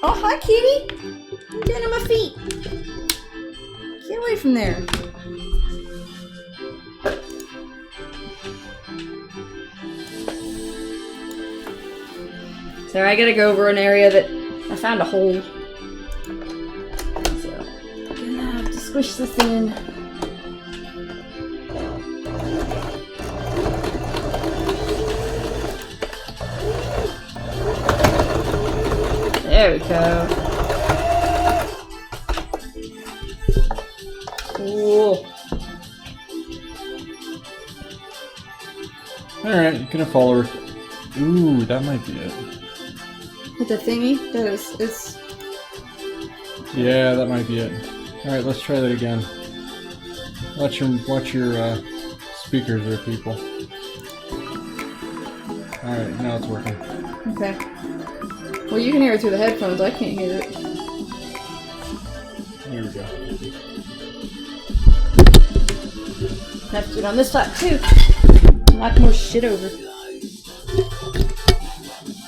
Oh, hi, kitty! I'm down on my feet. Get away from there. So I gotta go over an area that I found a hole. So I'm gonna have to squish this in. There we go. Cool. Alright, you can follow her. Ooh, that might be it. With the thingy? That is, it's... Yeah, that might be it. Alright, let's try that again. Watch your speakers there, people. Alright, now it's working. Okay. Well, you can hear it through the headphones. I can't hear it. Here we go. I have to do it on this side, too. Knock more shit over.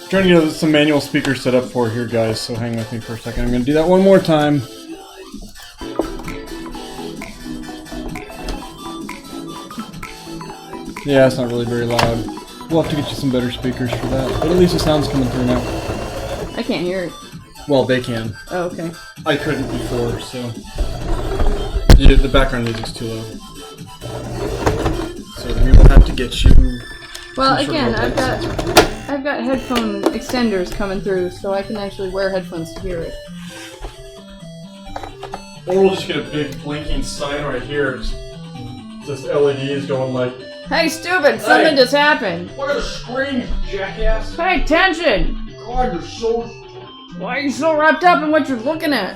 Trying to get some manual speakers set up for here, guys, so hang with me for a second. I'm going to do that one more time. Yeah, it's not really very loud. We'll have to get you some better speakers for that, but at least the sound's coming through now. I can't hear it. Well, they can. Oh, okay. I couldn't before, so... Yeah, the background music's too loud. So we will have to get you... Well, again, I've got headphone extenders coming through, so I can actually wear headphones to hear it. Or we'll just get a big blinking sign right here. Just LEDs going like... Hey, stupid! Something just happened! Look at the screen, jackass! Pay attention! God, you're so... Why are you so wrapped up in what you're looking at?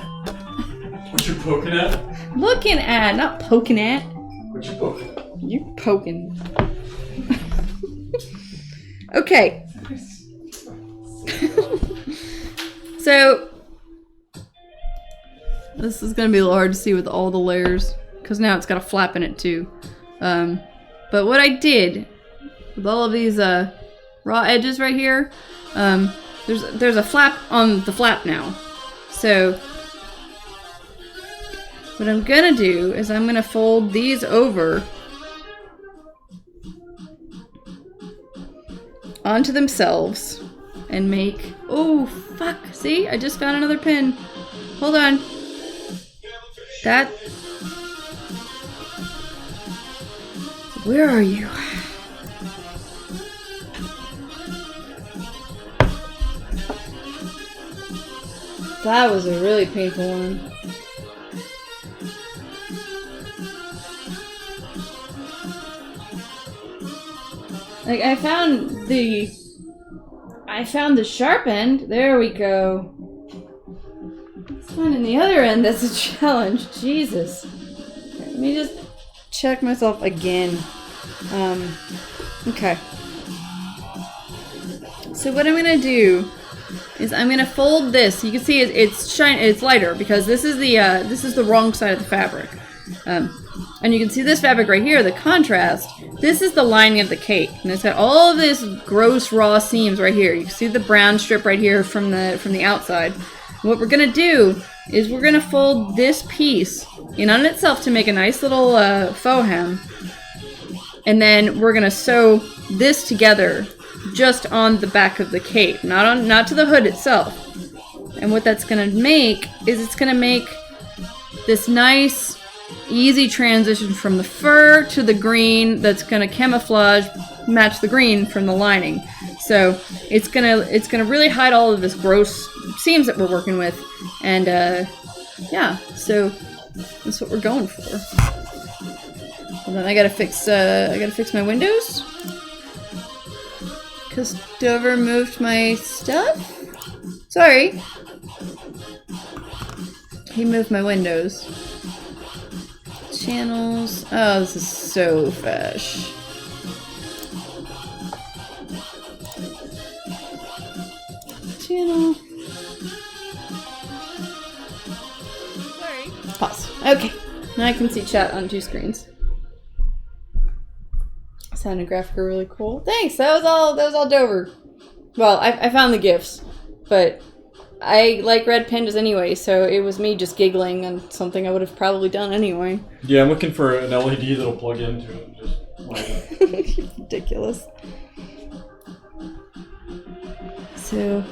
What you poking at? Looking at, not poking at. What you poking at? You're poking. Okay. So, this is gonna be a little hard to see with all the layers, because now it's got a flap in it too. But what I did with all of these raw edges right here, there's a flap on the flap now. So what I'm gonna do is I'm gonna fold these over onto themselves and make, oh fuck, see, I just found another pin. Hold on. That, where are you? That was a really painful one. Like, I found the sharp end. There we go. It's finding the other end that's a challenge. Jesus. Okay, let me just check myself again. Okay. So what I'm gonna do is I'm gonna fold this. You can see it's lighter because this is the wrong side of the fabric. And you can see this fabric right here, the contrast. This is the lining of the cape, and it's got all of this gross raw seams right here. You can see the brown strip right here from the outside. And what we're gonna do is we're gonna fold this piece in on itself to make a nice little faux hem, and then we're gonna sew this together just on the back of the cape, not to the hood itself. And what that's gonna make is it's gonna make this nice easy transition from the fur to the green that's gonna camouflage, match the green from the lining. So it's gonna really hide all of this gross seams that we're working with, and yeah, so that's what we're going for. And then I gotta fix my windows because Dover moved my stuff. Sorry, he moved my windows. Channels. Oh, this is so fresh. Channel. Sorry. Pause. Okay. Now I can see chat on 2 screens. Sound and graphic are really cool. Thanks. That was all Dover. Well, I found the gifts, but I like red pandas anyway, so it was me just giggling on something I would have probably done anyway. Yeah, I'm looking for an LED that'll plug into it. Just like that. Ridiculous. So,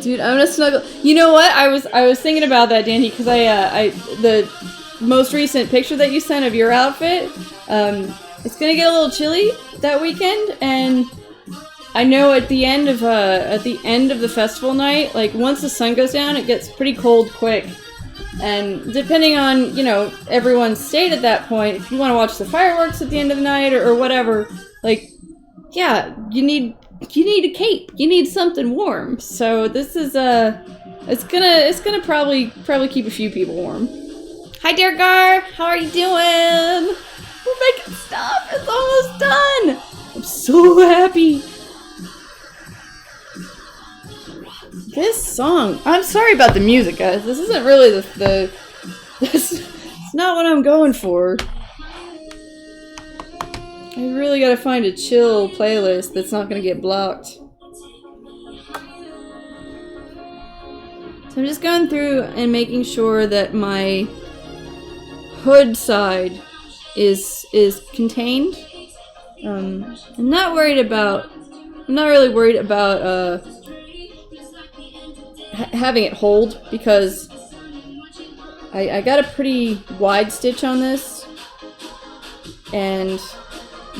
dude, I'm gonna snuggle. You know what? I was thinking about that, Danny, because the most recent picture that you sent of your outfit, it's gonna get a little chilly that weekend, and I know at the end of the festival night, like once the sun goes down, it gets pretty cold quick. And depending on, you know, everyone's state at that point, if you want to watch the fireworks at the end of the night or whatever, like, yeah, you need a cape. You need something warm. So this is it's gonna probably keep a few people warm. Hi, Dergar. How are you doing? We're making stuff. It's almost done. I'm so happy. This song, I'm sorry about the music, guys. This isn't really it's not what I'm going for. I really gotta find a chill playlist that's not gonna get blocked. So I'm just going through and making sure that my hood side is contained. I'm not really worried about having it hold, because I got a pretty wide stitch on this, and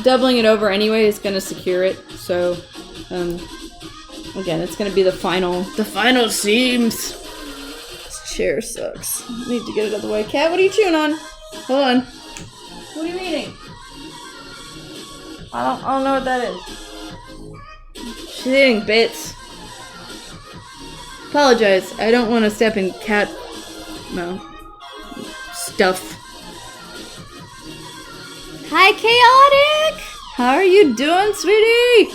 doubling it over anyway is going to secure it. So again, it's going to be the final seams. This chair sucks. I need to get it out of the way. Cat, what are you chewing on? Hold on. What are you eating? I don't know what that is. She's eating bits. Apologize. I don't want to step in cat stuff. Hi, Chaotic! How are you doing, sweetie?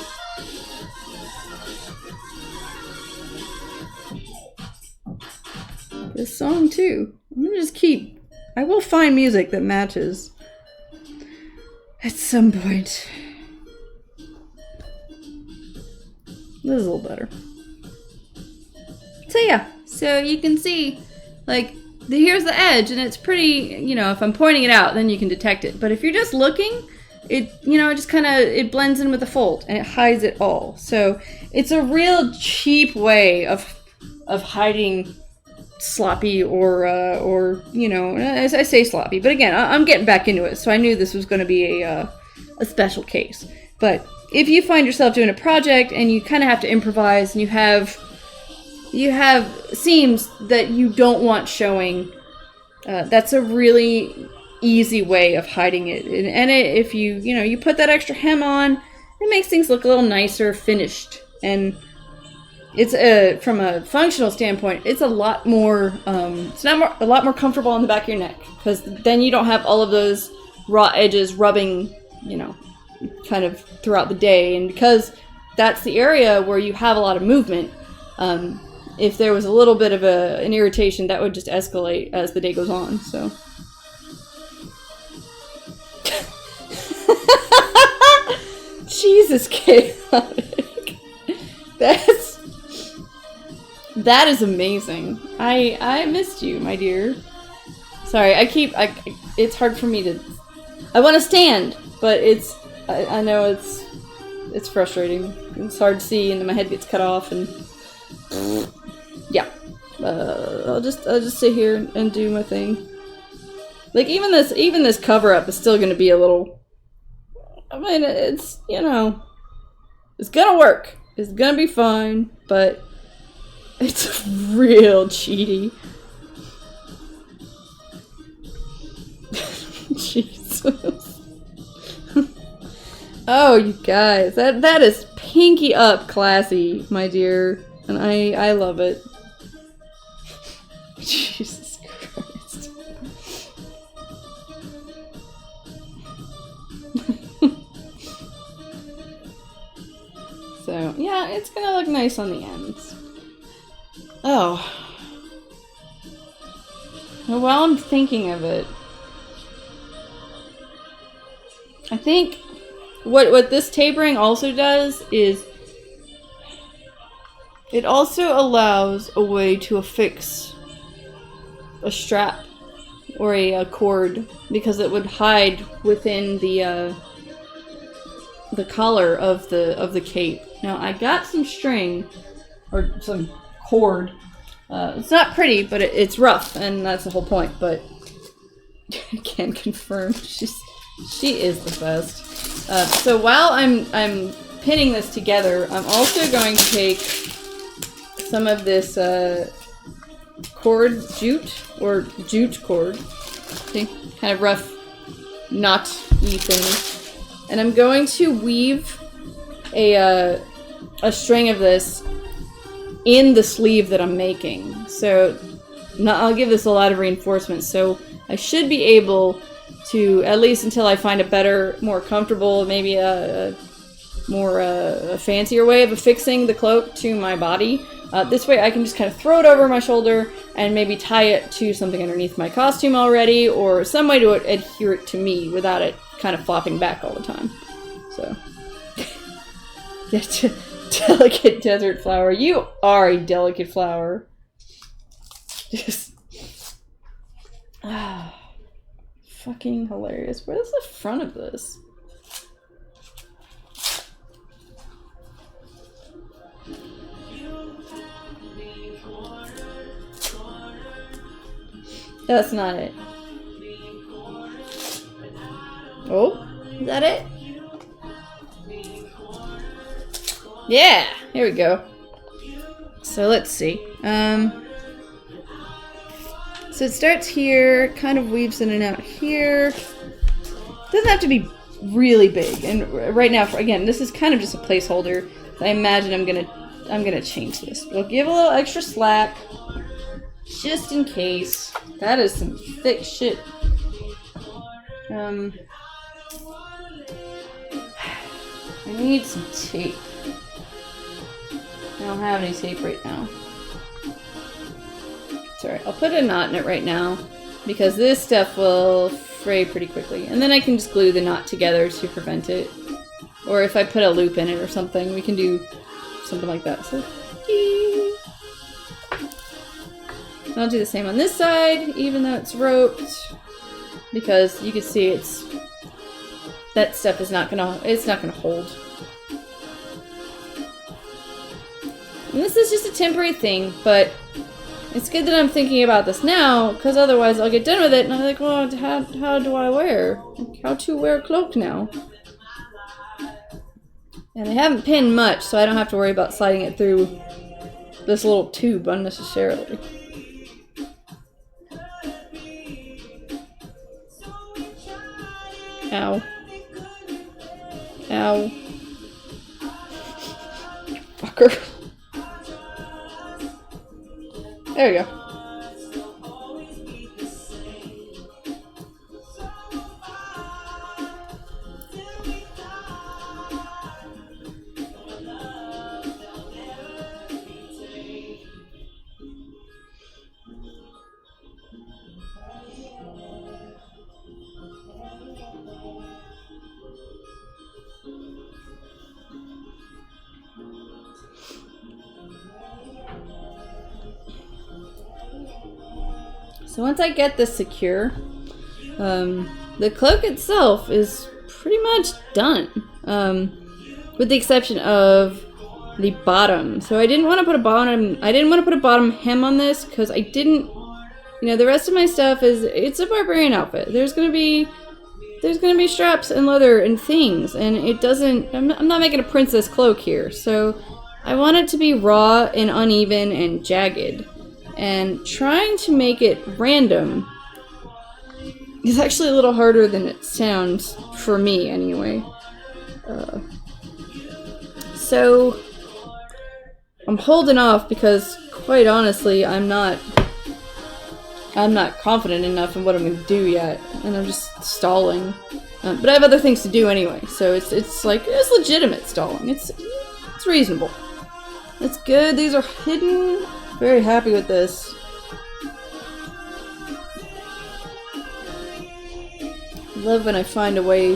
This song too. I'm gonna just I will find music that matches at some point. This is a little better. So yeah, so you can see, like, here's the edge, and it's pretty, you know, if I'm pointing it out, then you can detect it. But if you're just looking, it, you know, it just kind of, it blends in with the fold, and it hides it all. So it's a real cheap way of hiding sloppy or you know, as I say sloppy, but again, I'm getting back into it, so I knew this was going to be a special case. But if you find yourself doing a project and you kind of have to improvise, and you have seams that you don't want showing, that's a really easy way of hiding it. And if you put that extra hem on, it makes things look a little nicer, finished. And it's from a functional standpoint, it's a lot more a lot more comfortable on the back of your neck, because then you don't have all of those raw edges rubbing, you know, kind of throughout the day. And because that's the area where you have a lot of movement, if there was a little bit of an irritation, that would just escalate as the day goes on. So Jesus, chaotic. That is amazing. I missed you, my dear. Sorry, it's hard for me to, I want to stand, but I know it's frustrating. It's hard to see, and then my head gets cut off, and yeah. I'll just sit here and do my thing. Like, even this cover up is still gonna be a little, I mean, it's, you know, it's gonna work. It's gonna be fine, but it's real cheaty. Jesus. Oh, you guys, that is pinky up classy, my dear, and I love it. Jesus Christ. So, yeah, it's gonna look nice on the ends. Oh. Well, while I'm thinking of it, I think what this tapering also does is it also allows a way to affix a strap or a cord, because it would hide within the collar of the cape. Now, I got some string or some cord. It's not pretty, but it's rough, and that's the whole point. But I can confirm she is the best. So while I'm pinning this together, I'm also going to take some of this cord jute or jute cord, see, kind of rough knot-y thing, and I'm going to weave a string of this in the sleeve that I'm making. So I'll give this a lot of reinforcement, so I should be able to, at least until I find a better, more comfortable, maybe a more fancier way of affixing the cloak to my body. This way I can just kind of throw it over my shoulder and maybe tie it to something underneath my costume already, or some way to adhere it to me without it kind of flopping back all the time. So, yeah, delicate desert flower. You are a delicate flower. Just fucking hilarious. Where's the front of this? That's not it. Oh, is that it? Yeah, here we go. So let's see. So it starts here, kind of weaves in and out here. Doesn't have to be really big. And right now, again, this is kind of just a placeholder. I imagine I'm gonna change this. We'll give a little extra slack, just in case. That is some thick shit. I need some tape. I don't have any tape right now. Sorry, I'll put a knot in it right now, because this stuff will fray pretty quickly. And then I can just glue the knot together to prevent it. Or if I put a loop in it or something, we can do something like that. So, And I'll do the same on this side, even though it's roped, because you can see that stuff is not gonna hold. And this is just a temporary thing, but it's good that I'm thinking about this now, because otherwise I'll get done with it and I'm like, well, how do I wear? How to wear a cloak now? And I haven't pinned much, so I don't have to worry about sliding it through this little tube unnecessarily. Ow. Ow. Fucker. There we go. So once I get this secure, the cloak itself is pretty much done, with the exception of the bottom. So I didn't want to put a bottom hem on this because I didn't, the rest of my stuff it's a barbarian outfit. There's gonna be straps and leather and things, and I'm not making a princess cloak here. So I want it to be raw and uneven and jagged. And trying to make it random is actually a little harder than it sounds, for me anyway. So I'm holding off because, quite honestly, I'm not confident enough in what I'm going to do yet, and I'm just stalling. But I have other things to do anyway, so it's legitimate stalling. It's reasonable. It's good. These are hidden. Very happy with this. Love when I find a way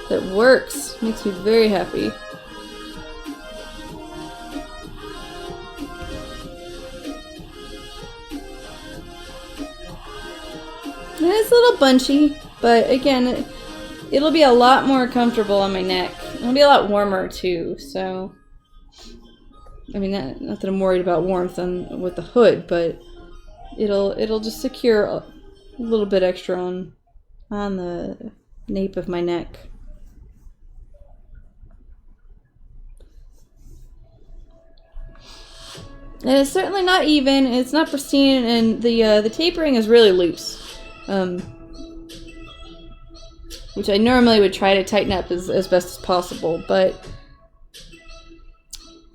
that works. Makes me very happy. And it's a little bunchy, but again, it'll be a lot more comfortable on my neck. It'll be a lot warmer too, so... I mean, not that I'm worried about warmth with the hood, but it'll just secure a little bit extra on the nape of my neck. And it's certainly not even. It's not pristine, and the tapering is really loose, which I normally would try to tighten up as best as possible, but.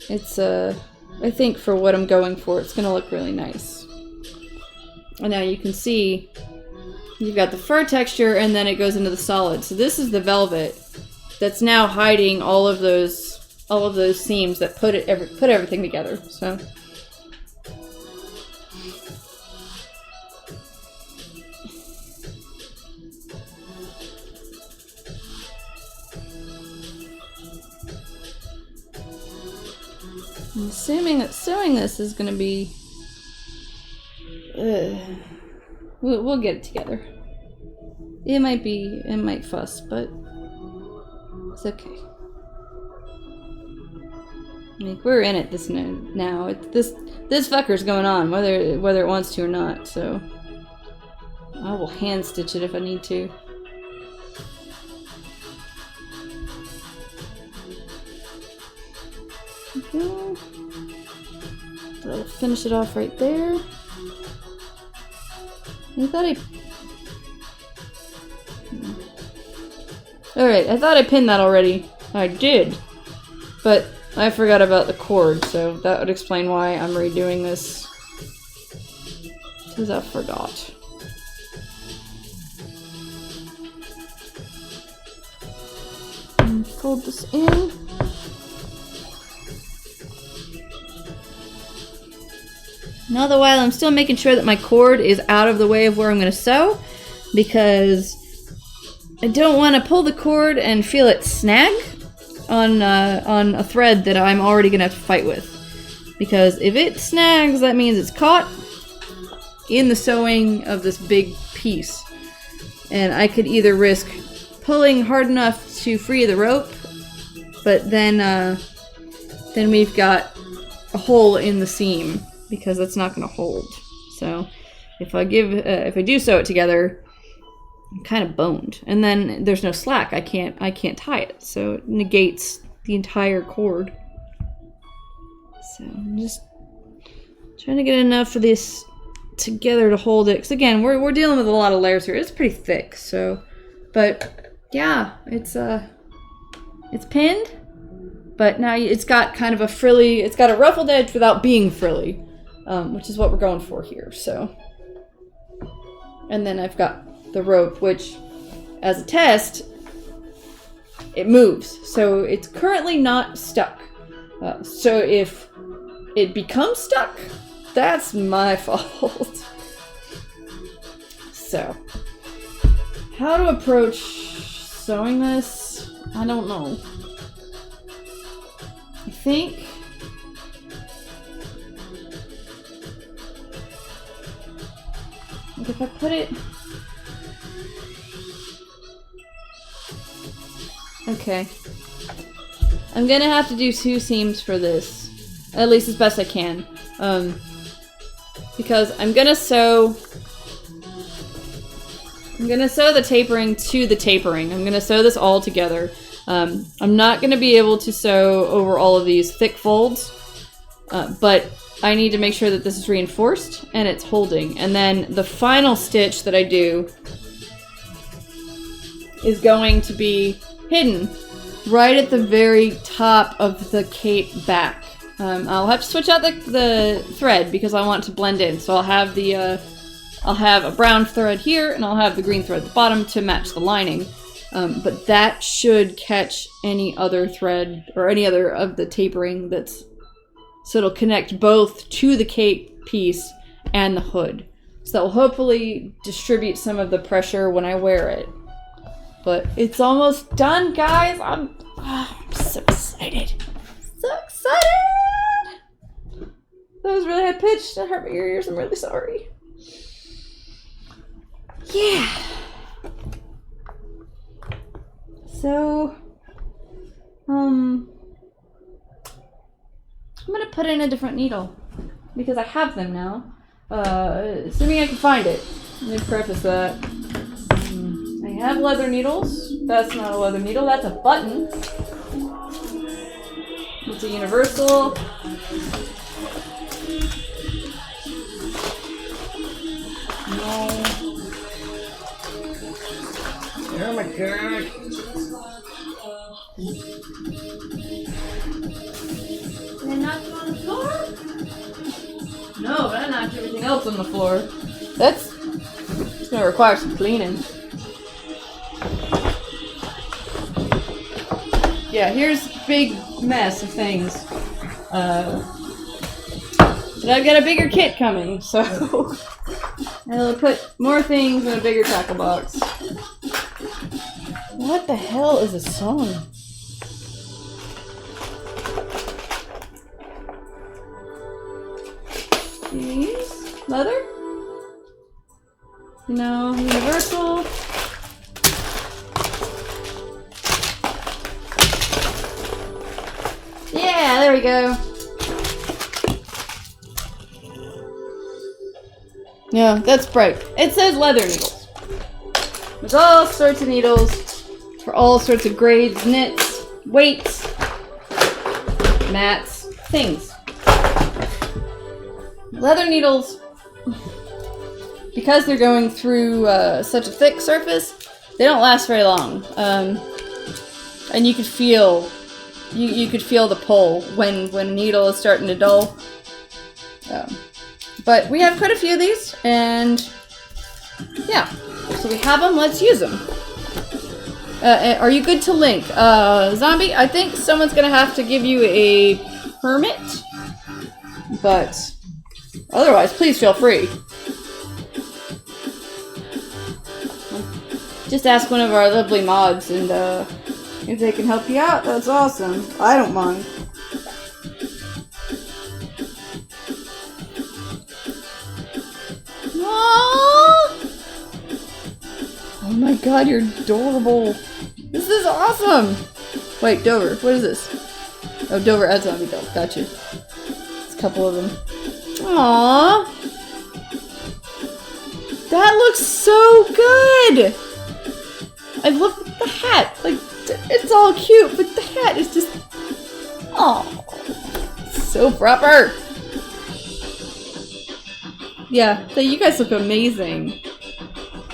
It's, I think for what I'm going for, it's going to look really nice. And now you can see, you've got the fur texture, and then it goes into the solid. So this is the velvet that's now hiding all of those seams that put everything together. So. I'm assuming that sewing this is going to be... We'll get it together. It might fuss, but it's okay. I mean, we're in it now. This fucker's going on, whether it wants to or not, so... I will hand stitch it if I need to. Okay. That'll finish it off right there. Alright, I thought I pinned that already. I did. But I forgot about the cord, so that would explain why I'm redoing this. Because I forgot. And fold this in. And all the while, I'm still making sure that my cord is out of the way of where I'm going to sew, because I don't want to pull the cord and feel it snag on a thread that I'm already going to have to fight with. Because if it snags, that means it's caught, in the sewing of this big piece. And I could either risk pulling hard enough to free the rope, but then we've got a hole in the seam because that's not going to hold. So if I do sew it together, I'm kind of boned, and then there's no slack. I can't tie it, so it negates the entire cord. So I'm just trying to get enough of this together to hold it. Because again, we're dealing with a lot of layers here. It's pretty thick, so. But yeah, it's pinned, but now it's got kind of a frilly. It's got a ruffled edge without being frilly, which is what we're going for here. So. And then I've got the rope, which, as a test, it moves. So it's currently not stuck. So if it becomes stuck, that's my fault. So, how to approach sewing this? I don't know. I think if I put it... Okay. I'm gonna have to do 2 seams for this. At least as best I can. Because I'm gonna sew the tapering to the tapering. I'm gonna sew this all together. I'm not gonna be able to sew over all of these thick folds, but I need to make sure that this is reinforced and it's holding. And then the final stitch that I do is going to be hidden right at the very top of the cape back. I'll have to switch out the thread because I want to blend in. So I'll have I'll have a brown thread here and I'll have the green thread at the bottom to match the lining. But that should catch any other thread or any other of the tapering so it'll connect both to the cape piece and the hood. So that will hopefully distribute some of the pressure when I wear it. But it's almost done, guys! I'm so excited. So excited! That was really high pitched. That hurt my ears. I'm really sorry. Yeah. So, I'm gonna put in a different needle because I have them now. Assuming I can find it. Let me preface that. I have leather needles. That's not a leather needle. That's a button. It's a universal. No. Oh my god. Did I knock you on the floor? No, but I knocked everything else on the floor. It's gonna require some cleaning. Yeah, here's a big mess of things. But I've got a bigger kit coming, so I'll put more things in a bigger tackle box. What the hell is a sewing? These? Leather? No, universal. Yeah, there we go. Yeah, that's bright. It says leather needles. There's all sorts of needles for all sorts of grades, knits, weights, mats, things. Leather needles, because they're going through such a thick surface, they don't last very long. And you could feel you could feel the pull when a needle is starting to dull. But we have quite a few of these, and yeah, so we have them. Let's use them. Are you good to link? Zombie, I think someone's gonna have to give you a permit, but otherwise, please feel free. Just ask one of our lovely mods, and if they can help you out, that's awesome. I don't mind. Oh my god, you're adorable. This is awesome. Wait, Dover, what is this? Oh, Dover at Zombie Doll. Got you. It's a couple of them. Aww. That looks so good. I love the hat. Like, it's all cute, but the hat is just... Oh, so proper. Yeah, so you guys look amazing.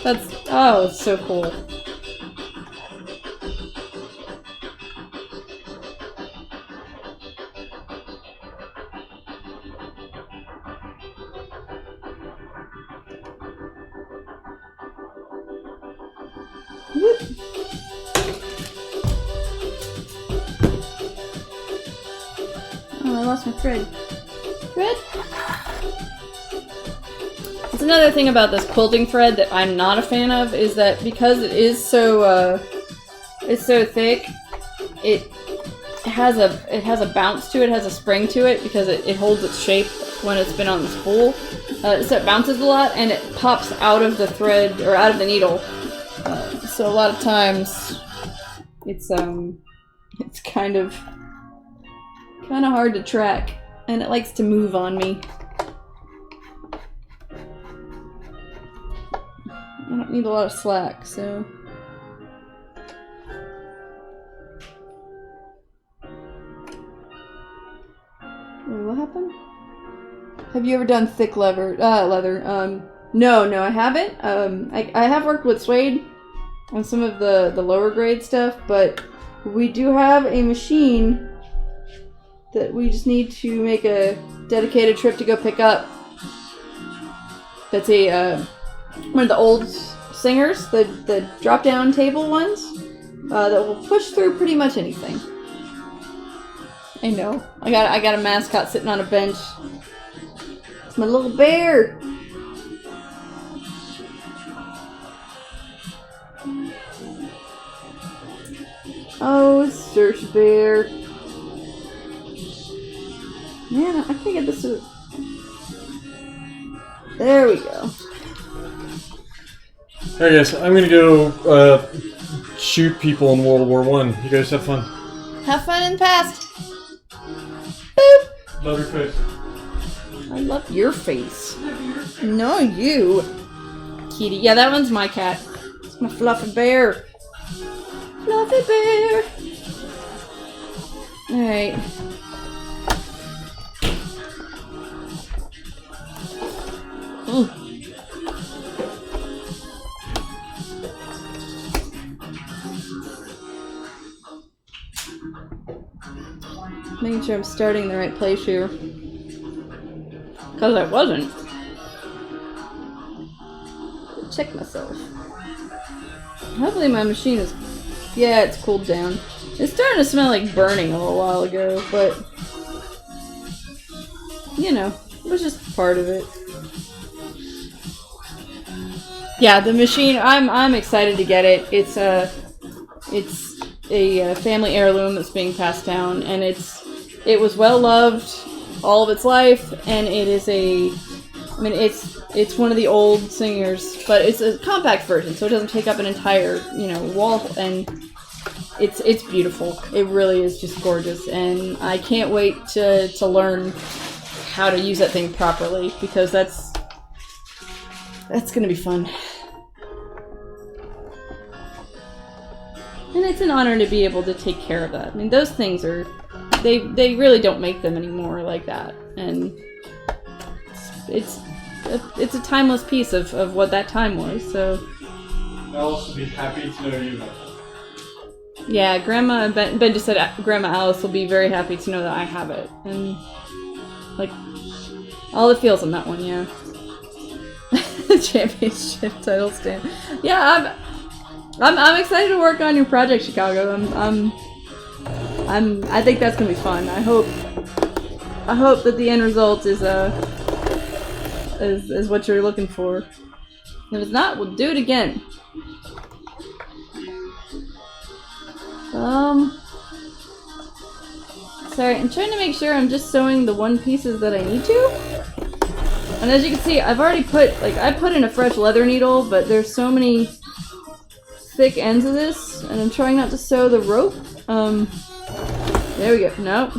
That's... Oh, it's so cool. Whoop. Oh, I lost my thread. Thread? That's another thing about this quilting thread that I'm not a fan of, is that because it is so, it's so thick, it has a bounce to it, has a spring to it, because it holds its shape when it's been on the spool. So it bounces a lot, and it pops out of the thread, or out of the needle. So a lot of times, it's kind of hard to track, and it likes to move on me. I don't need a lot of slack, so... Wait, what happened? Have you ever done thick leather? No, I haven't. I have worked with suede on some of the lower grade stuff, but we do have a machine that we just need to make a dedicated trip to go pick up. That's a one of the old Singers, the drop-down table ones, that will push through pretty much anything. I know. I got a mascot sitting on a bench. It's my little bear. Oh, search bear. Man, I can't get this to... There we go. Alright guys, I'm gonna go shoot people in World War I. You guys have fun. Have fun in the past. Boop. Love your face. I love your face. No, you. Kitty. Yeah, that one's my cat. It's my fluffy bear. Fluffy bear. Alright. Making sure I'm starting in the right place here. Because I wasn't. Check myself. Hopefully my machine is... Yeah, it's cooled down. It's starting to smell like burning a little while ago, but... You know, it was just part of it. Yeah, the machine, I'm excited to get it. It's a family heirloom that's being passed down, and it was well loved all of its life, and it is it's one of the old Singers, but it's a compact version, so it doesn't take up an entire, wall, and it's beautiful. It really is just gorgeous, and I can't wait to learn how to use that thing properly, because that's gonna be fun. And it's an honor to be able to take care of that. I mean, those things are... They really don't make them anymore like that. And it's a timeless piece of what that time was, so... Alice will be happy to know you have it. Yeah, Grandma... Ben just said Grandma Alice will be very happy to know that I have it. And, like, all the feels on that one, yeah. Championship title stand. Yeah, I'm excited to work on your project, Chicago. I think that's gonna be fun. I hope that the end result is what you're looking for. If it's not, we'll do it again. Sorry, I'm trying to make sure I'm just sewing the one pieces that I need to. And as you can see, I've already put, I put in a fresh leather needle, but there's so many thick ends of this, and I'm trying not to sew the rope. There we go. Nope.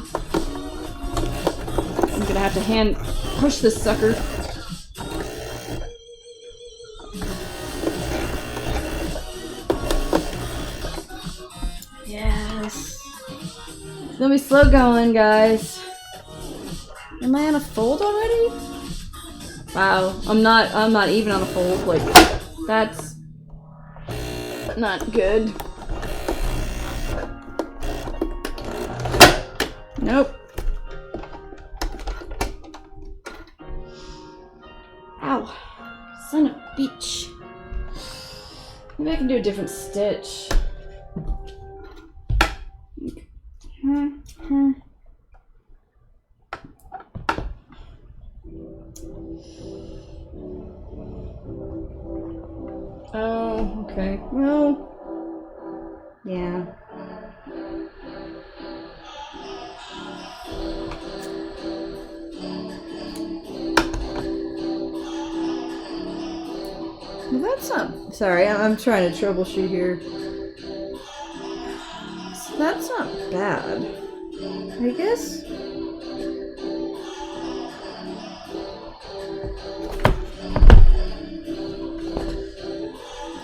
I'm gonna have to hand push this sucker. Yes. It's gonna be slow going, guys. Am I on a fold already? Wow, I'm not even on a fold. Like, that's not good. Nope. Ow. Son of a bitch. Maybe I can do a different stitch. Oh, okay. Well, yeah. Well, that's not... Sorry, I'm trying to troubleshoot here. So that's not bad, I guess.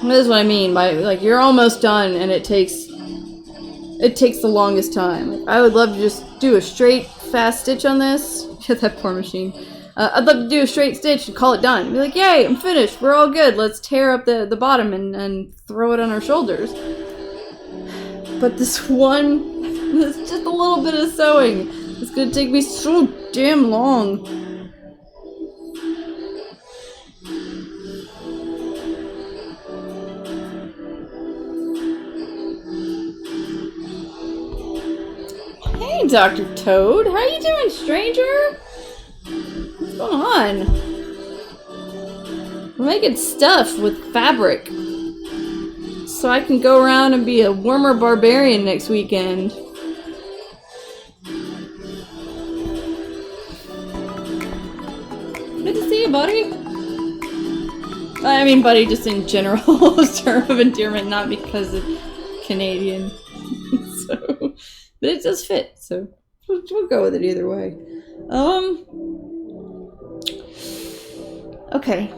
That is what I mean by, like, you're almost done and it takes the longest time. Like, I would love to just do a straight, fast stitch on this. Get that poor machine. I'd love to do a straight stitch and call it done. Be like, yay, I'm finished. We're all good. Let's tear up the bottom and throw it on our shoulders. But this one, it's just a little bit of sewing. It's gonna take me so damn long. Hey, Dr. Toad. How you doing, stranger? What's going on? We're making stuff with fabric. So I can go around and be a warmer barbarian next weekend. Good to see you, buddy. I mean, buddy, just in general, as term of endearment, not because of Canadian. So, but it does fit, so we'll go with it either way. Okay.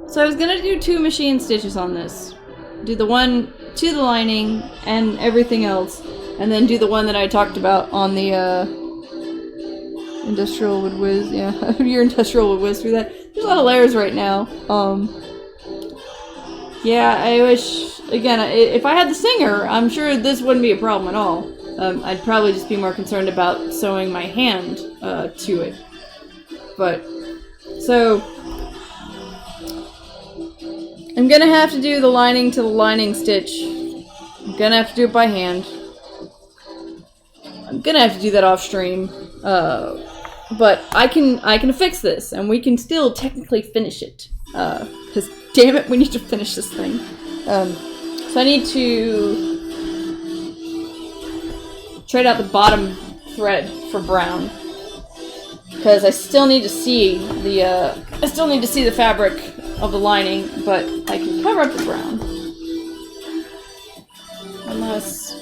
So I was gonna do 2 machine stitches on this. Do the one to the lining and everything else, and then do the one that I talked about on the Industrial Wood Whiz. Yeah, your Industrial Wood Whiz through that. There's a lot of layers right now. Yeah, I wish, again, if I had the Singer, I'm sure this wouldn't be a problem at all. I'd probably just be more concerned about sewing my hand to it. But, so, I'm gonna have to do the lining to the lining stitch. I'm gonna have to do it by hand. I'm gonna have to do that off stream. But I can fix this, and we can still technically finish it. Because, damn it, we need to finish this thing. So I need to trade out the bottom thread for brown. Because I still need to see the fabric of the lining, but I can cover up the brown. Unless...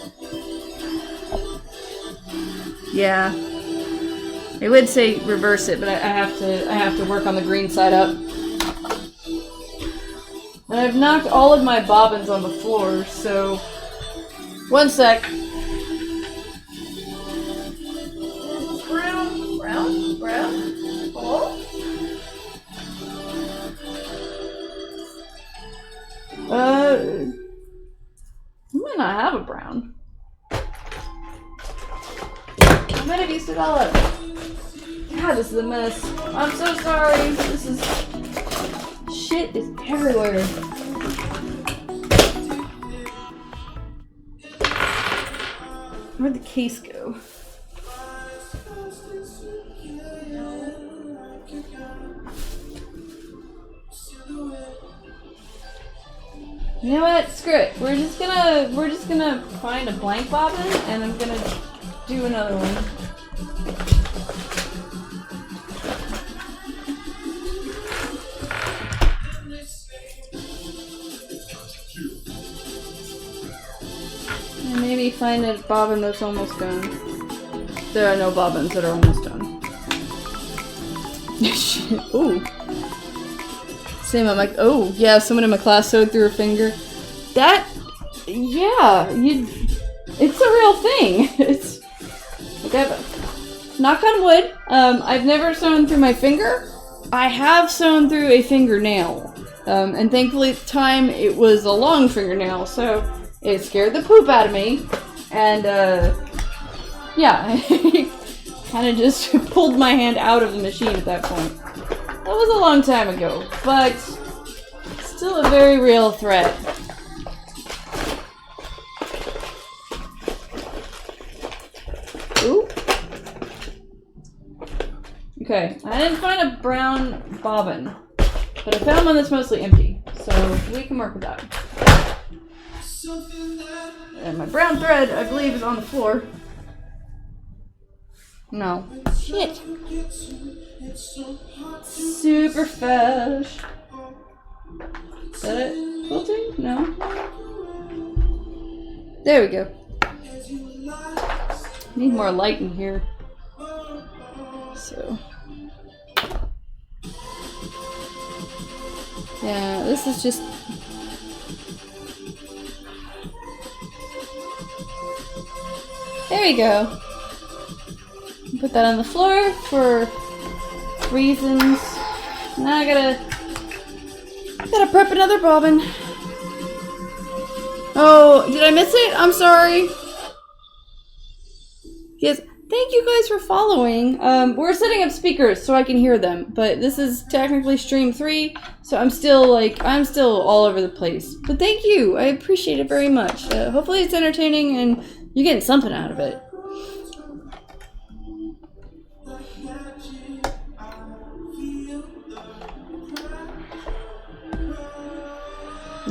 Yeah. I would say reverse it, but I have to work on the green side up. And I've knocked all of my bobbins on the floor, so... One sec. Brown? Oh? I might not have a brown. I might have used it all up. God, this is a mess. I'm so sorry. This is... Shit is everywhere. Where'd the case go? You know what? Screw it. We're just gonna find a blank bobbin, and I'm gonna do another one. And maybe find a bobbin that's almost done. There are no bobbins that are almost done. Shit. Ooh. Same, I'm like, oh, yeah, someone in my class sewed through her finger. That, yeah, it's a real thing. It's, okay, knock on wood, I've never sewn through my finger. I have sewn through a fingernail. And thankfully at the time it was a long fingernail, so it scared the poop out of me. And, yeah, I kind of just pulled my hand out of the machine at that point. That was a long time ago, but still a very real threat. Ooh. Okay, I didn't find a brown bobbin, but I found one that's mostly empty, so we can work with that. And my brown thread, I believe, is on the floor. No. Shit. Super fast. Is that it? Quilting? No. There we go. Need more light in here. So. Yeah, this is just... There we go. Put that on the floor for reasons. Now I gotta prep another bobbin. Oh, did I miss it? I'm sorry. Yes, thank you guys for following. We're setting up speakers so I can hear them, but this is technically stream 3, so I'm still all over the place. But thank you, I appreciate it very much. Hopefully it's entertaining and you're getting something out of it.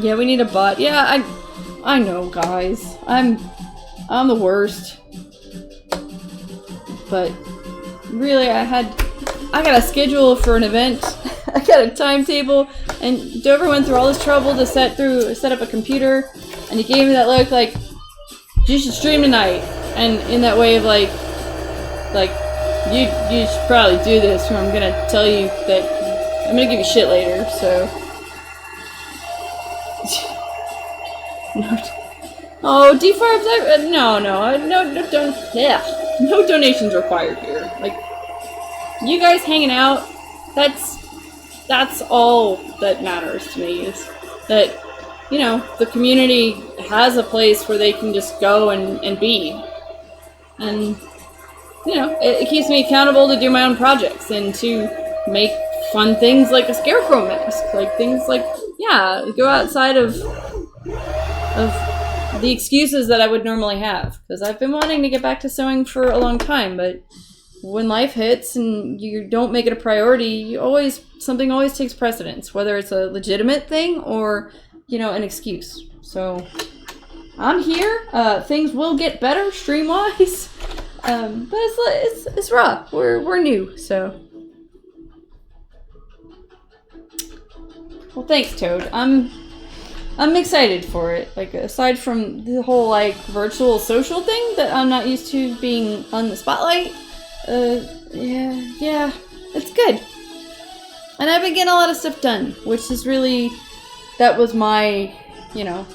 Yeah, we need a bot. Yeah, I know, guys. I'm the worst. But really, I got a schedule for an event. I got a timetable, and Dover went through all this trouble to set up a computer, and he gave me that look like, you should stream tonight, and in that way of like you should probably do this, or I'm gonna tell you that I'm gonna give you shit later. So. Oh, D5, no donations required here. Like, you guys hanging out, that's all that matters to me, is that, you know, the community has a place where they can just go and be. And, you know, it keeps me accountable to do my own projects and to make fun things like a scarecrow mask. Like, things like, yeah, go outside of the excuses that I would normally have, because I've been wanting to get back to sewing for a long time, but when life hits and you don't make it a priority, something always takes precedence, whether it's a legitimate thing or, you know, an excuse. So I'm here. Things will get better stream-wise, but it's rough. We're new, so. Well, thanks, Toad. I'm excited for it. Like, aside from the whole, like, virtual social thing that I'm not used to being on the spotlight, yeah, it's good. And I've been getting a lot of stuff done, which is really, that was my, you know,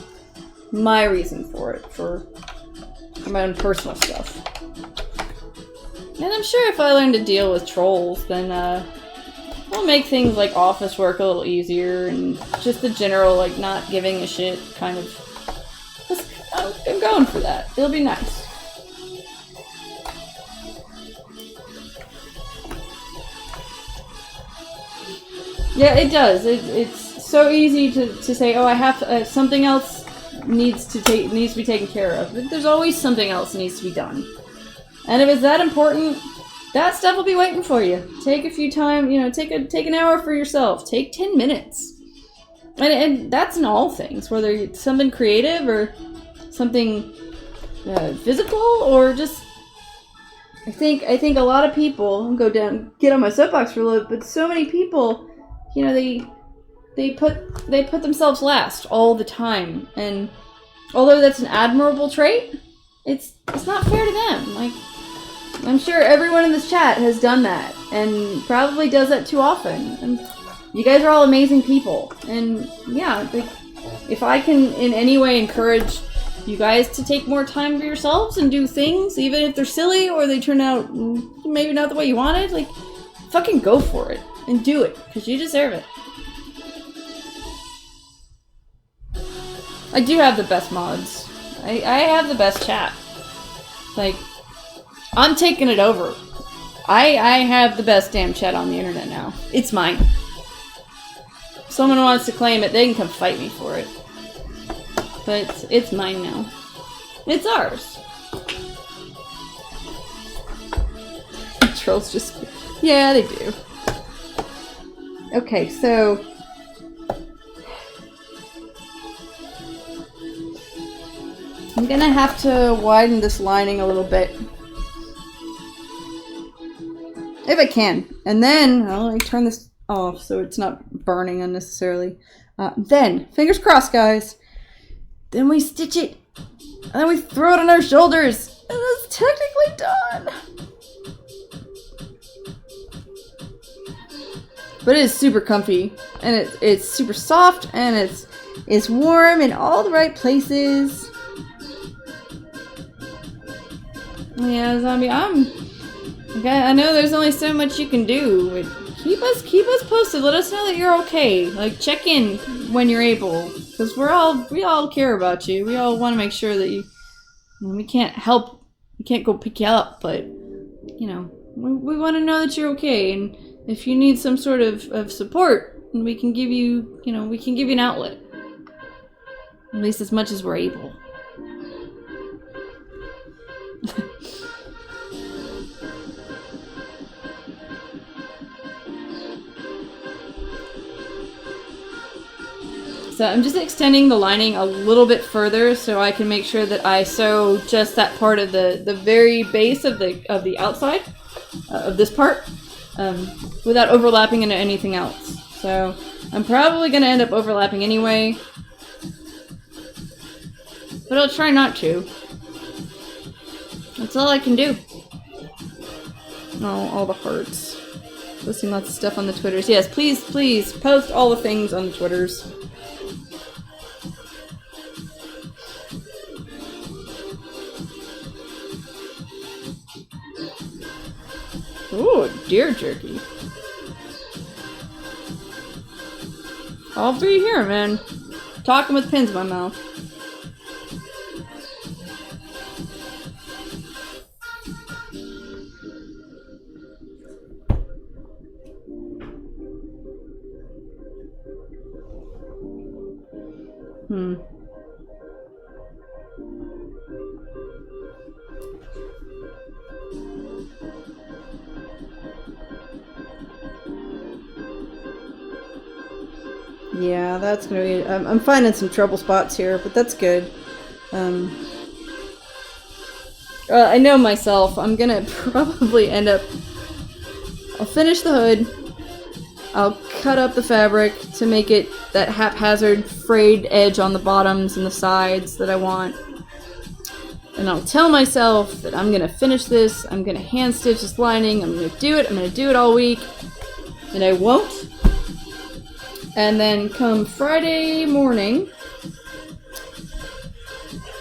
my reason for it, for my own personal stuff. And I'm sure if I learn to deal with trolls, then, it'll make things like office work a little easier, and just the general, like, not giving a shit kind of. I'm going for that. It'll be nice. Yeah, it does. It's so easy to say, oh, I have something else needs to be taken care of. But there's always something else that needs to be done, and if it's that important, that stuff will be waiting for you. Take a few time, you know, take an hour for yourself. Take 10 minutes. And that's in all things, whether it's something creative or something physical, or just, I think a lot of people, get on my soapbox for a little bit, but so many people, you know, they put themselves last all the time, and although that's an admirable trait, it's not fair to them. Like, I'm sure everyone in this chat has done that, and probably does that too often. And you guys are all amazing people, and yeah, like, if I can in any way encourage you guys to take more time for yourselves and do things, even if they're silly or they turn out maybe not the way you wanted, like, fucking go for it and do it, because you deserve it. I do have the best mods. I have the best chat. Like, I'm taking it over. I have the best damn chat on the internet now. It's mine. If someone wants to claim it, they can come fight me for it. But it's mine now. It's ours. Trolls just... Yeah, they do. Okay, so... I'm gonna have to widen this lining a little bit. If I can. And then, I'll turn this off so it's not burning unnecessarily. Then, fingers crossed, guys. Then we stitch it. And then we throw it on our shoulders. And it's technically done. But it is super comfy. And it's super soft. And it's warm in all the right places. Yeah, Zombie, okay, I know there's only so much you can do, but keep us posted. Let us know that you're okay. Like, check in when you're able, because we all care about you. We all want to make sure that we can't go pick you up, but you know, we want to know that you're okay, and if you need some sort of support, we can give you, we can give you an outlet, at least as much as we're able. So I'm just extending the lining a little bit further so I can make sure that I sew just that part of the very base of the outside of this part without overlapping into anything else. So I'm probably going to end up overlapping anyway, but I'll try not to. That's all I can do. Oh, all the hearts. Posting lots of stuff on the Twitters. Yes, please post all the things on the Twitters. Ooh, deer jerky. I'll be here, man. Talking with pins in my mouth. Yeah, that's gonna be... I'm finding some trouble spots here, but that's good. I know myself. I'm gonna probably end up... I'll finish the hood. I'll cut up the fabric to make it that haphazard frayed edge on the bottoms and the sides that I want. And I'll tell myself that I'm gonna finish this. I'm gonna hand stitch this lining. I'm gonna do it. I'm gonna do it all week. And I won't. And then come Friday morning,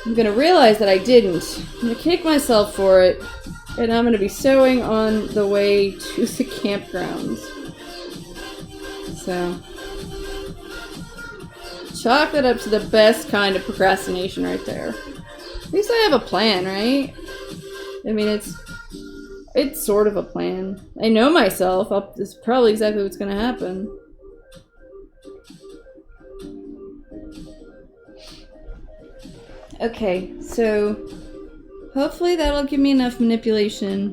I'm gonna realize that I didn't. I'm gonna kick myself for it, and I'm gonna be sewing on the way to the campgrounds. So, chalk that up to the best kind of procrastination right there. At least I have a plan, right? I mean, it's sort of a plan. I know myself. It's probably exactly what's gonna happen. Okay, so hopefully that'll give me enough manipulation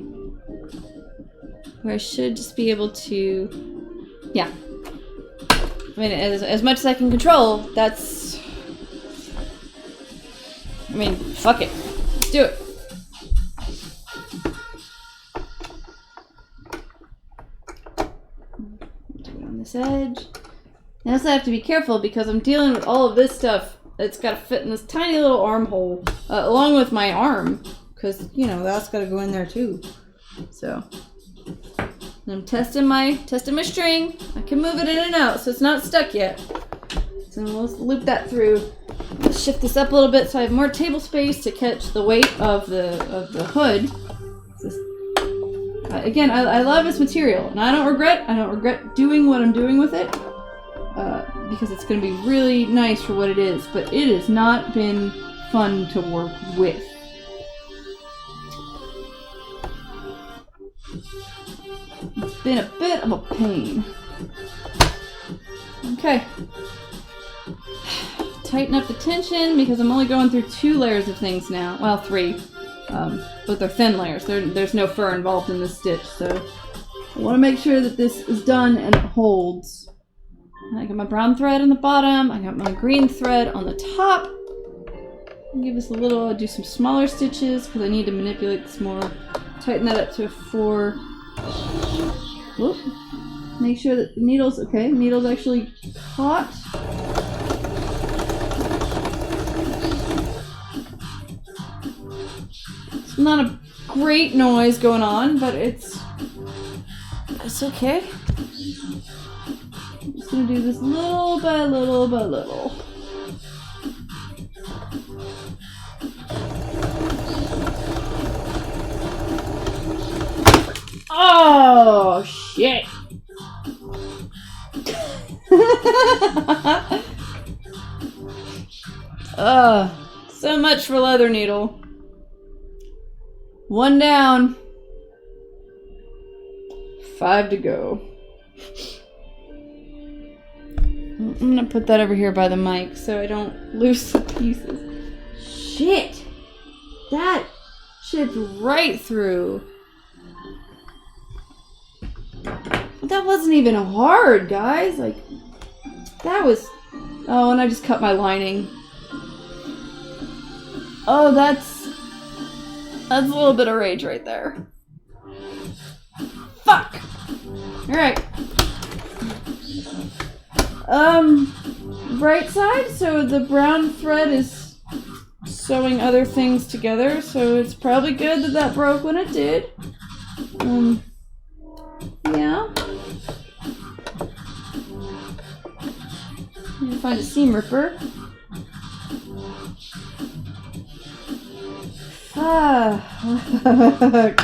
where I should just be able to, yeah. I mean, as much as I can control, that's, I mean, fuck it. Let's do it. Do it on this edge. And I also have to be careful because I'm dealing with all of this stuff it's got to fit in this tiny little armhole, along with my arm, because, you know, that's got to go in there too. So, I'm testing my string. I can move it in and out, so it's not stuck yet. So we'll loop that through. Let's shift this up a little bit so I have more table space to catch the weight of the hood. Again, I love this material, and I don't regret doing what I'm doing with it, because it's going to be really nice for what it is, but it has not been fun to work with. It's been a bit of a pain. Okay. Tighten up the tension, because I'm only going through 2 layers of things now. Well, 3. But they're thin layers. There's no fur involved in this stitch, so I want to make sure that this is done and it holds. I got my brown thread on the bottom. I got my green thread on the top. Give us a little, do some smaller stitches because I need to manipulate this more. Tighten that up to a 4. Whoop. Make sure that the needle's okay. Needle's actually caught. It's not a great noise going on, but it's okay. I'm just gonna do this little by little by little. Oh, shit. So much for leather needle. 1 down. 5 to go. I'm gonna put that over here by the mic so I don't lose the pieces. Shit! That chipped right through. That wasn't even hard, guys. Like, that was... Oh, and I just cut my lining. Oh, that's a little bit of rage right there. Fuck! Alright. Right side, so the brown thread is sewing other things together, so it's probably good that that broke when it did. Yeah. Need to find a seam ripper.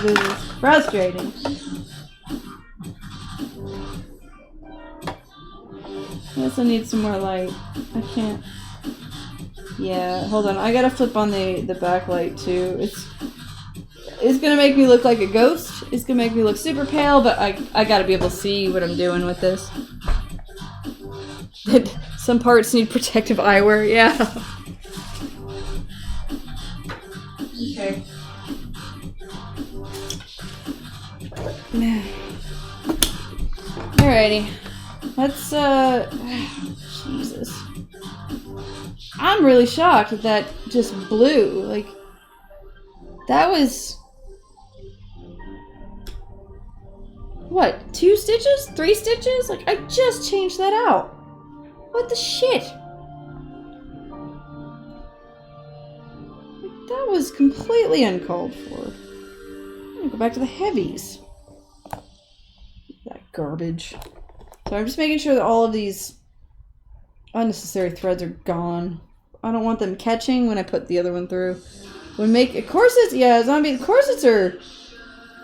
This is frustrating. I guess I need some more light. I can't. Yeah, hold on. I gotta flip on the backlight too. It's gonna make me look like a ghost. It's gonna make me look super pale, but I gotta be able to see what I'm doing with this. Some parts need protective eyewear, yeah. Okay. Alrighty. Let's, Jesus. I'm really shocked that that just blew. Like, that was... What, 2 stitches? 3 stitches? Like, I just changed that out. What the shit? That was completely uncalled for. I'm gonna go back to the heavies. That garbage. So I'm just making sure that all of these unnecessary threads are gone. I don't want them catching when I put the other one through. When make corsets, yeah, zombie corsets are...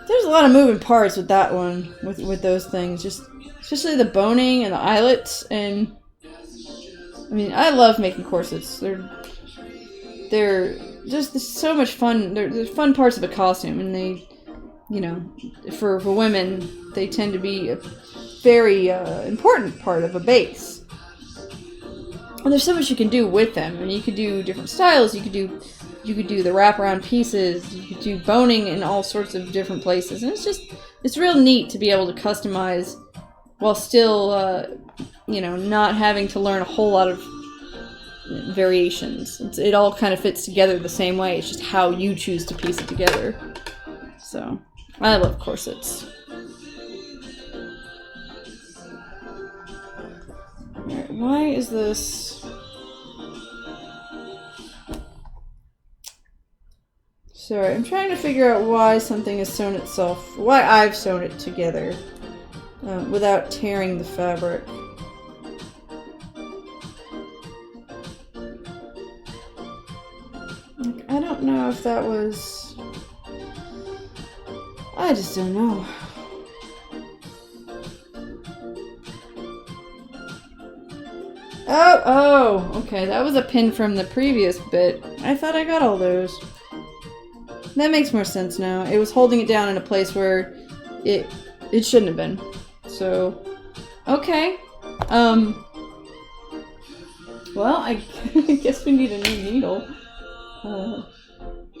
There's a lot of moving parts with that one, with those things. Just especially the boning and the eyelets, and I mean, I love making corsets. They're just so much fun. They're fun parts of a costume, and they, you know, for women, they tend to be a very important part of a base. And there's so much you can do with them. I mean, you could do different styles. You could do the wraparound pieces. You could do boning in all sorts of different places, and it's real neat to be able to customize while still, you know, not having to learn a whole lot of variations. It all kind of fits together the same way. It's just how you choose to piece it together. So, I love corsets. Alright, why is this... Sorry, I'm trying to figure out why something has sewn itself, why I've sewn it together without tearing the fabric. Like, I don't know if that was... I just don't know. Oh, okay, that was a pin from the previous bit. I thought I got all those. That makes more sense now. It was holding it down in a place where it shouldn't have been. So, okay. Well, I guess we need a new needle. I'm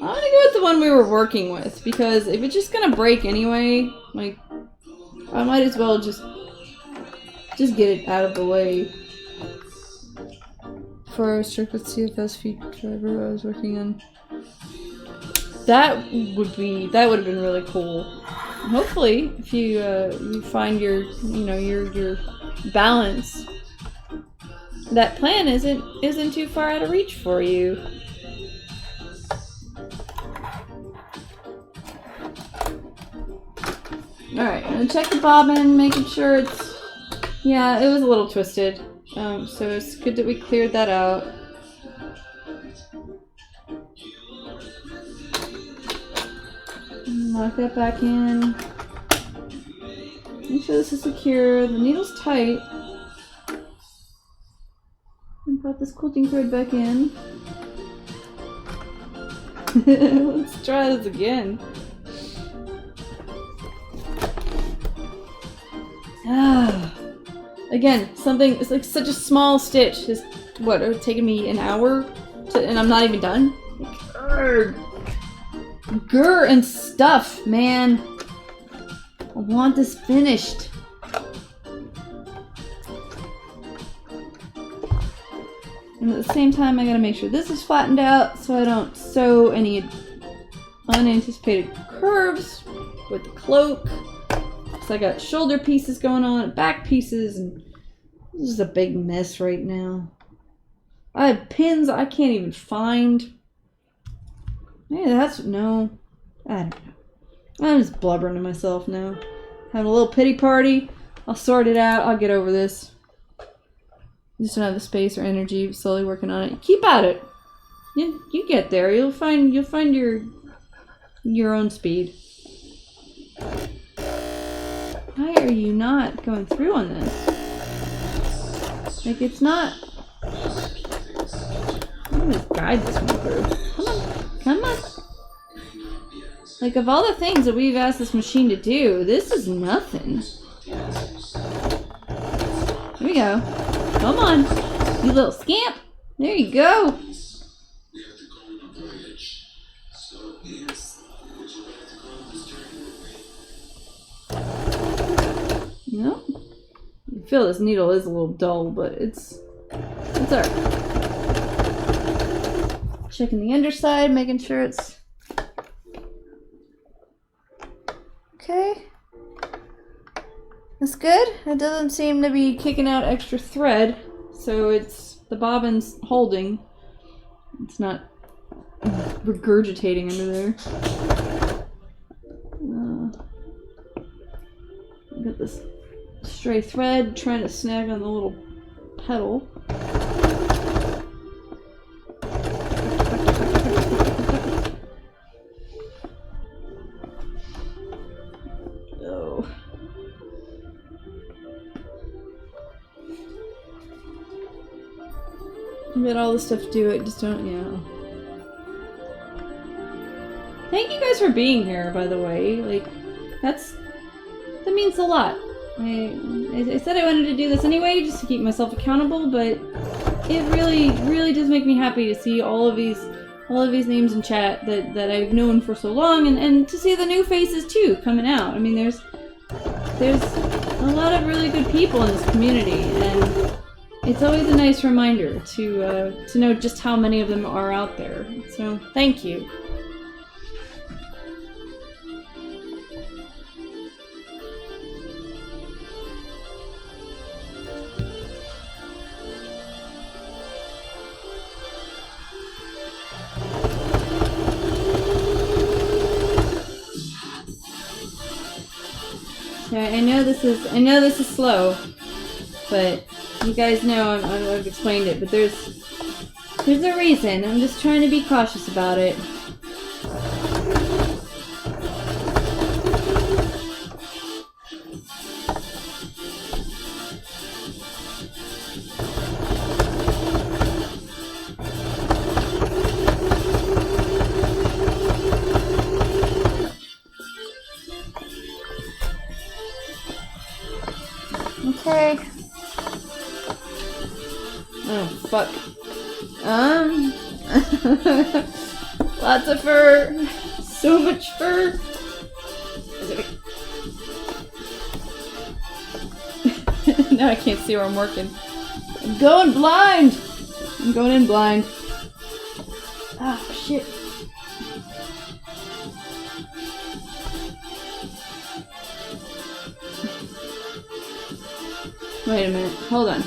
gonna go with the one we were working with, because if it's just gonna break anyway, like, I might as well just get it out of the way. For our strict with CFS feed driver I was working on. That would have been really cool. Hopefully, if you you find your your balance, that plan isn't too far out of reach for you. All right, I'm gonna check the bobbin, making sure it's it was a little twisted. So it's good that we cleared that out. Lock that back in. Make sure this is secure. The needle's tight. And put this quilting thread back in. Let's try this again. Again, something, it's like such a small stitch. It's, what, it would take me an hour and I'm not even done? Like, grr and stuff, man. I want this finished. And at the same time, I gotta make sure this is flattened out so I don't sew any unanticipated curves with the cloak. So I got shoulder pieces going on, back pieces, and this is a big mess right now. I have pins I can't even find. Maybe that's, no, I don't know. I'm just blubbering to myself now. Having a little pity party. I'll sort it out. I'll get over this. Just don't have the space or energy. Slowly working on it. Keep at it. You get there. You'll find your own speed. Why are you not going through on this? Like, it's not... I'm gonna guide this one through. Come on. Come on. Like, of all the things that we've asked this machine to do, this is nothing. Here we go. Come on. You little scamp. There you go. No. I feel this needle is a little dull, but it's alright. Checking the underside, making sure it's okay. That's good. It doesn't seem to be kicking out extra thread, so it's the bobbin's holding. It's not regurgitating under there. Got this stray thread trying to snag on the little pedal. Oh. You got all the stuff to do it, just don't, Thank you guys for being here, by the way. Like, that means a lot. I said I wanted to do this anyway, just to keep myself accountable, but it really, really does make me happy to see all of these names in chat that I've known for so long, and to see the new faces too coming out. I mean, there's a lot of really good people in this community, and it's always a nice reminder to know just how many of them are out there. So thank you. I know this is slow, but you guys know I've explained it. But there's a reason. I'm just trying to be cautious about it. Okay. Oh, fuck. Lots of fur. So much fur. Now I can't see where I'm working. I'm going blind! I'm going in blind. Ah, shit. Wait a minute. Hold on.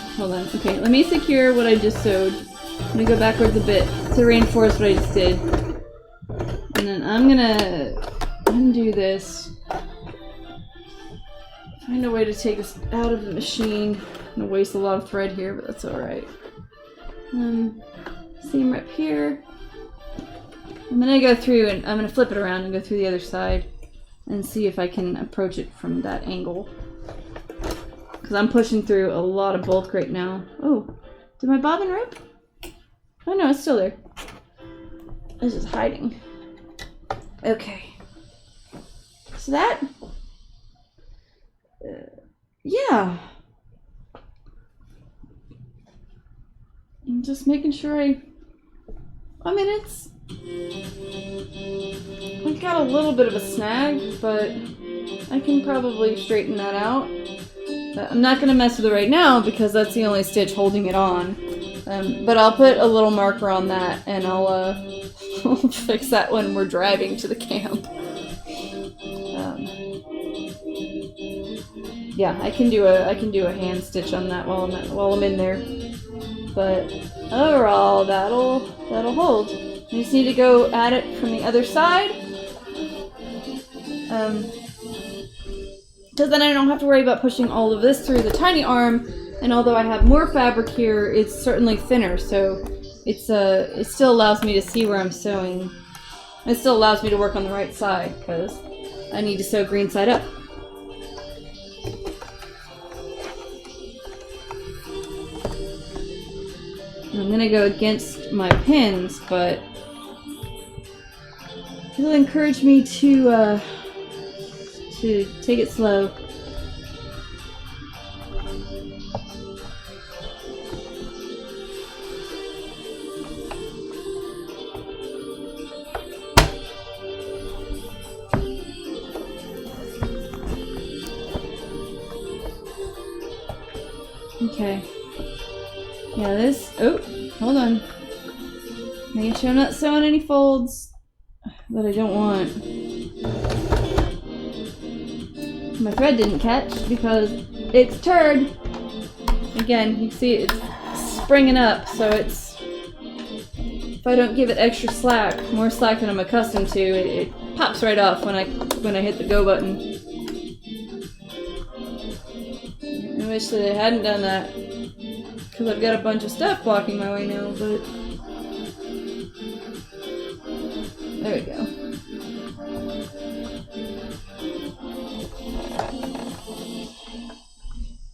Okay, let me secure what I just sewed. I'm gonna go backwards a bit to reinforce what I just did. And then I'm gonna undo this. Find a way to take this out of the machine. I'm gonna waste a lot of thread here, but that's alright. Seam rip here. I'm gonna go through and I'm gonna flip it around and go through the other side and see if I can approach it from that angle. Because I'm pushing through a lot of bulk right now. Oh, did my bobbin rip? Oh no, it's still there. It's just hiding. Okay. So that... yeah. I'm just making sure I mean, it's... I've got a little bit of a snag, but I can probably straighten that out. I'm not going to mess with it right now because that's the only stitch holding it on. But I'll put a little marker on that and I'll fix that when we're driving to the camp. Yeah, I can do a hand stitch on that while I'm in there. But overall, that'll hold. You just need to go at it from the other side. Because then I don't have to worry about pushing all of this through the tiny arm, and although I have more fabric here, it's certainly thinner, so it still allows me to see where I'm sewing. It still allows me to work on the right side, because I need to sew green side up. I'm gonna go against my pins, but it'll encourage me to take it slow. Okay. Yeah, this... oh, hold on. Making sure I'm not sewing any folds that I don't want. My thread didn't catch because it's turd. Again, you can see it's springing up, so it's... if I don't give it extra slack, more slack than I'm accustomed to, it pops right off when I hit the go button. I wish that I hadn't done that, because I've got a bunch of stuff blocking my way now, but... there we go.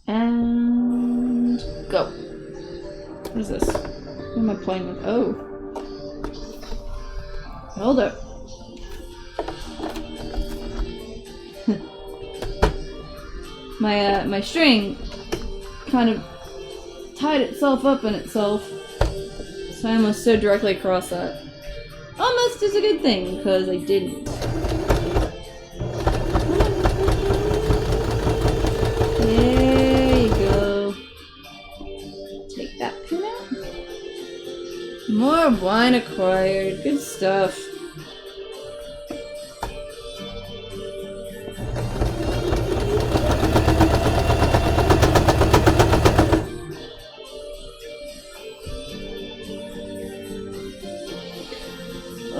And... go. What is this? What am I playing with? Oh. Hold up. My string kind of tied itself up in itself, so I almost sewed directly across that. Almost is a good thing, because I didn't. There you go. Take that pin out. More wine acquired. Good stuff.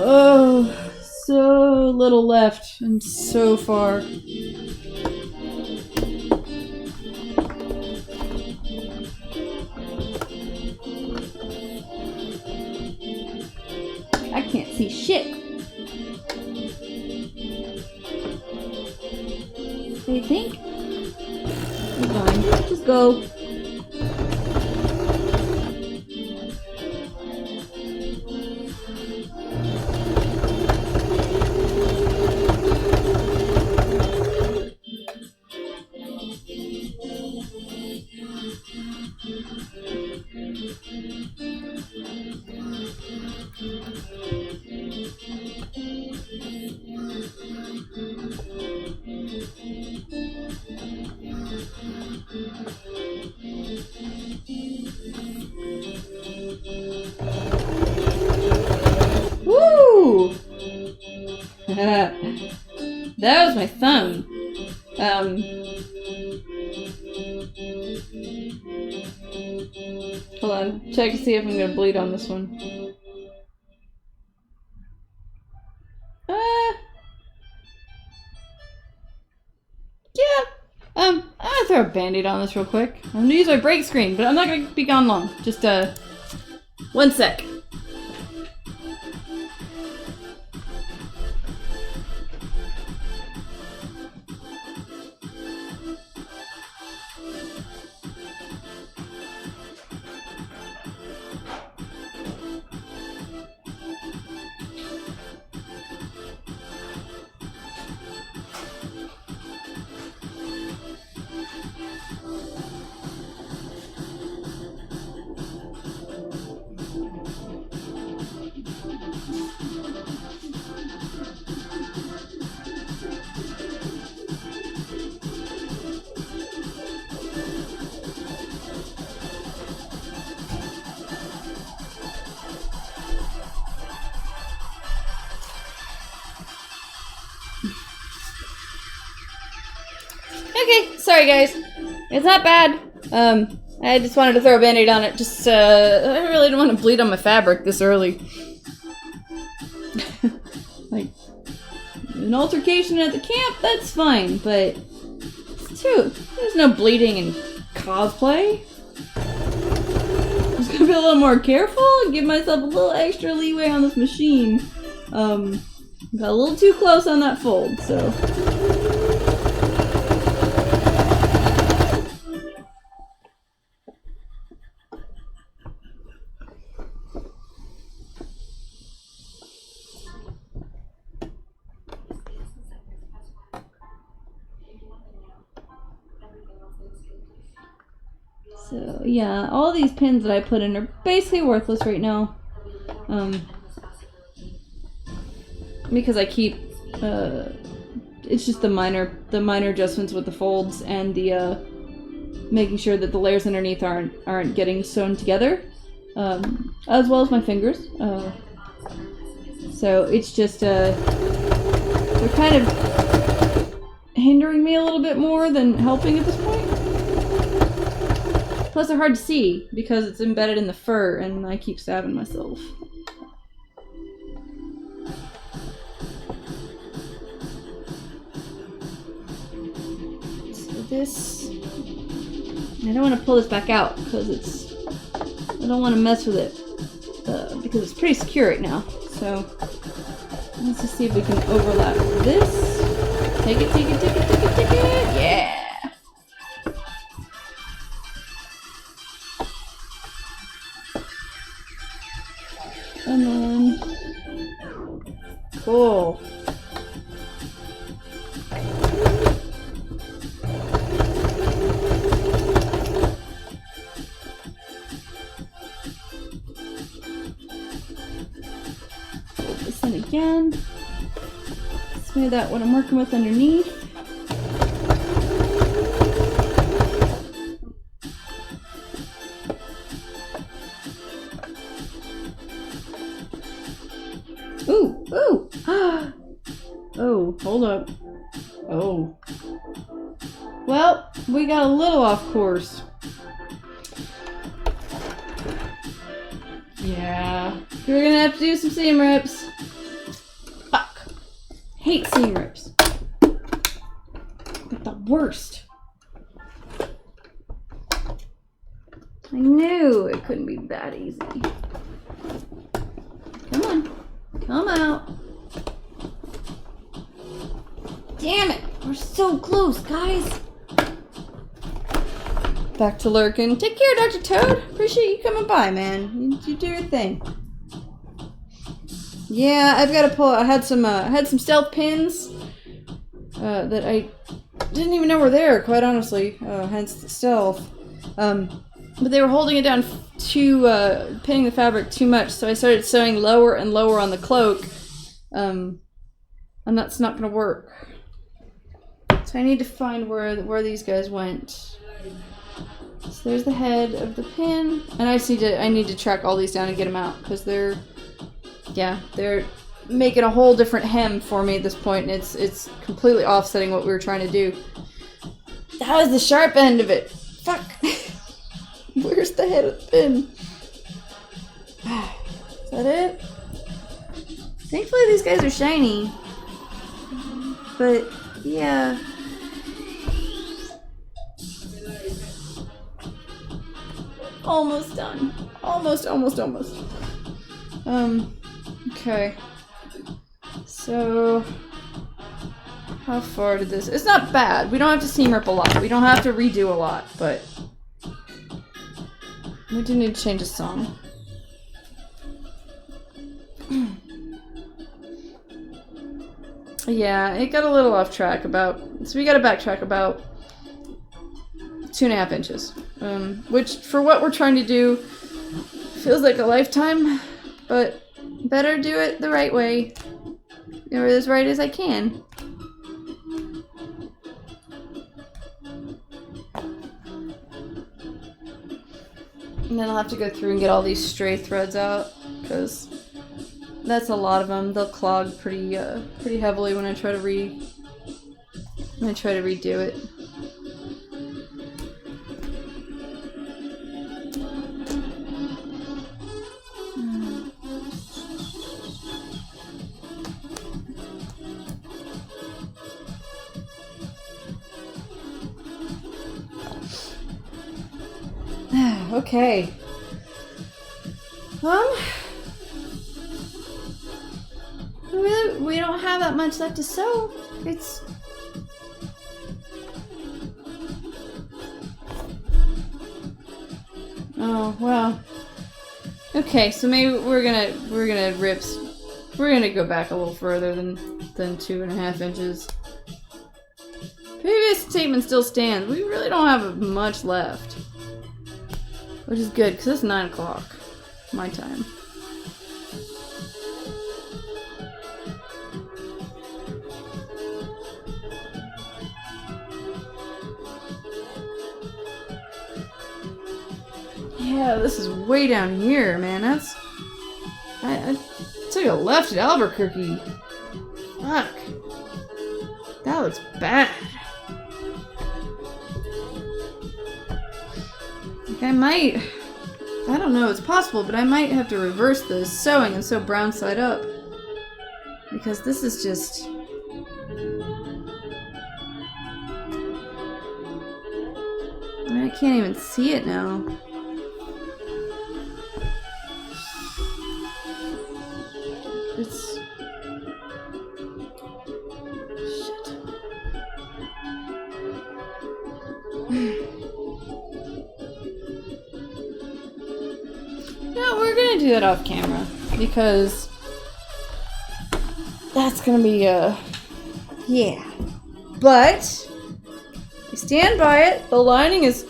Oh, so little left and so far. shit. What do you think? You're fine. Just go. Woo! That was my thumb. Hold on. Check to see if I'm gonna bleed on this one. Yeah. I'm gonna throw a band-aid on this real quick. I'm gonna use my break screen, but I'm not gonna be gone long. Just, 1 sec. Okay, sorry guys. It's not bad. I just wanted to throw a band-aid on it. Just, I really don't want to bleed on my fabric this early. Like, an altercation at the camp, that's fine, but it's true. There's no bleeding in cosplay. I'm just gonna be a little more careful and give myself a little extra leeway on this machine. Got a little too close on that fold, so. So, yeah, all these pins that I put in are basically worthless right now. Because I keep, it's just the minor adjustments with the folds and the, making sure that the layers underneath aren't getting sewn together. As well as my fingers. So it's just, they're kind of hindering me a little bit more than helping at this point. Plus they're hard to see because it's embedded in the fur and I keep stabbing myself. So this, I don't want to pull this back out because I don't want to mess with it because it's pretty secure right now. So let's just see if we can overlap this. Take it, take it, take it, take it, take it. Yeah. And then, cool. Fold this in again. Smooth out what I'm working with underneath. Ooh, ooh. Oh, hold up. Oh. Well, we got a little off course. Yeah. We're gonna have to do some seam rips. Fuck. Hate seam rips. They're the worst. I knew it couldn't be that easy. Come on. Come out. Damn it! We're so close, guys. Back to lurking. Take care, Dr. Toad. Appreciate you coming by, man. You do your thing. Yeah, I've got to pull. I had some stealth pins that I didn't even know were there. Quite honestly, hence the stealth. But they were holding it down pinning the fabric too much. So I started sewing lower and lower on the cloak, and that's not going to work. So I need to find where these guys went. So there's the head of the pin, and I need to track all these down and get them out because they're making a whole different hem for me at this point, and it's completely offsetting what we were trying to do. That was the sharp end of it. Fuck. Where's the head of the pin? Is that it? Thankfully these guys are shiny. But yeah. Almost done. Almost. Okay. So, how far did this... It's not bad. We don't have to seam rip a lot. We don't have to redo a lot, but... We do need to change the song. Yeah, it got a little off track so we gotta backtrack about 2.5 inches. Which, for what we're trying to do, feels like a lifetime, but better do it the right way. Or as right as I can. And then I'll have to go through and get all these stray threads out, because that's a lot of them. They'll clog pretty heavily when I try to redo it. Okay. We don't have that much left to sew. Oh, well. Okay, so maybe we're gonna go back a little further than 2.5 inches. Previous statement still stands. We really don't have much left. Which is good, because it's 9 o'clock. My time. Yeah, this is way down here, man. I took a left at Albuquerque. Fuck. That looks bad. I don't know, it's possible, but I might have to reverse the sewing and sew brown side up. Because this is just... I can't even see it now. It's... Shit. No, we're gonna do that off camera, because that's gonna be, yeah. But, I stand by it, the lining is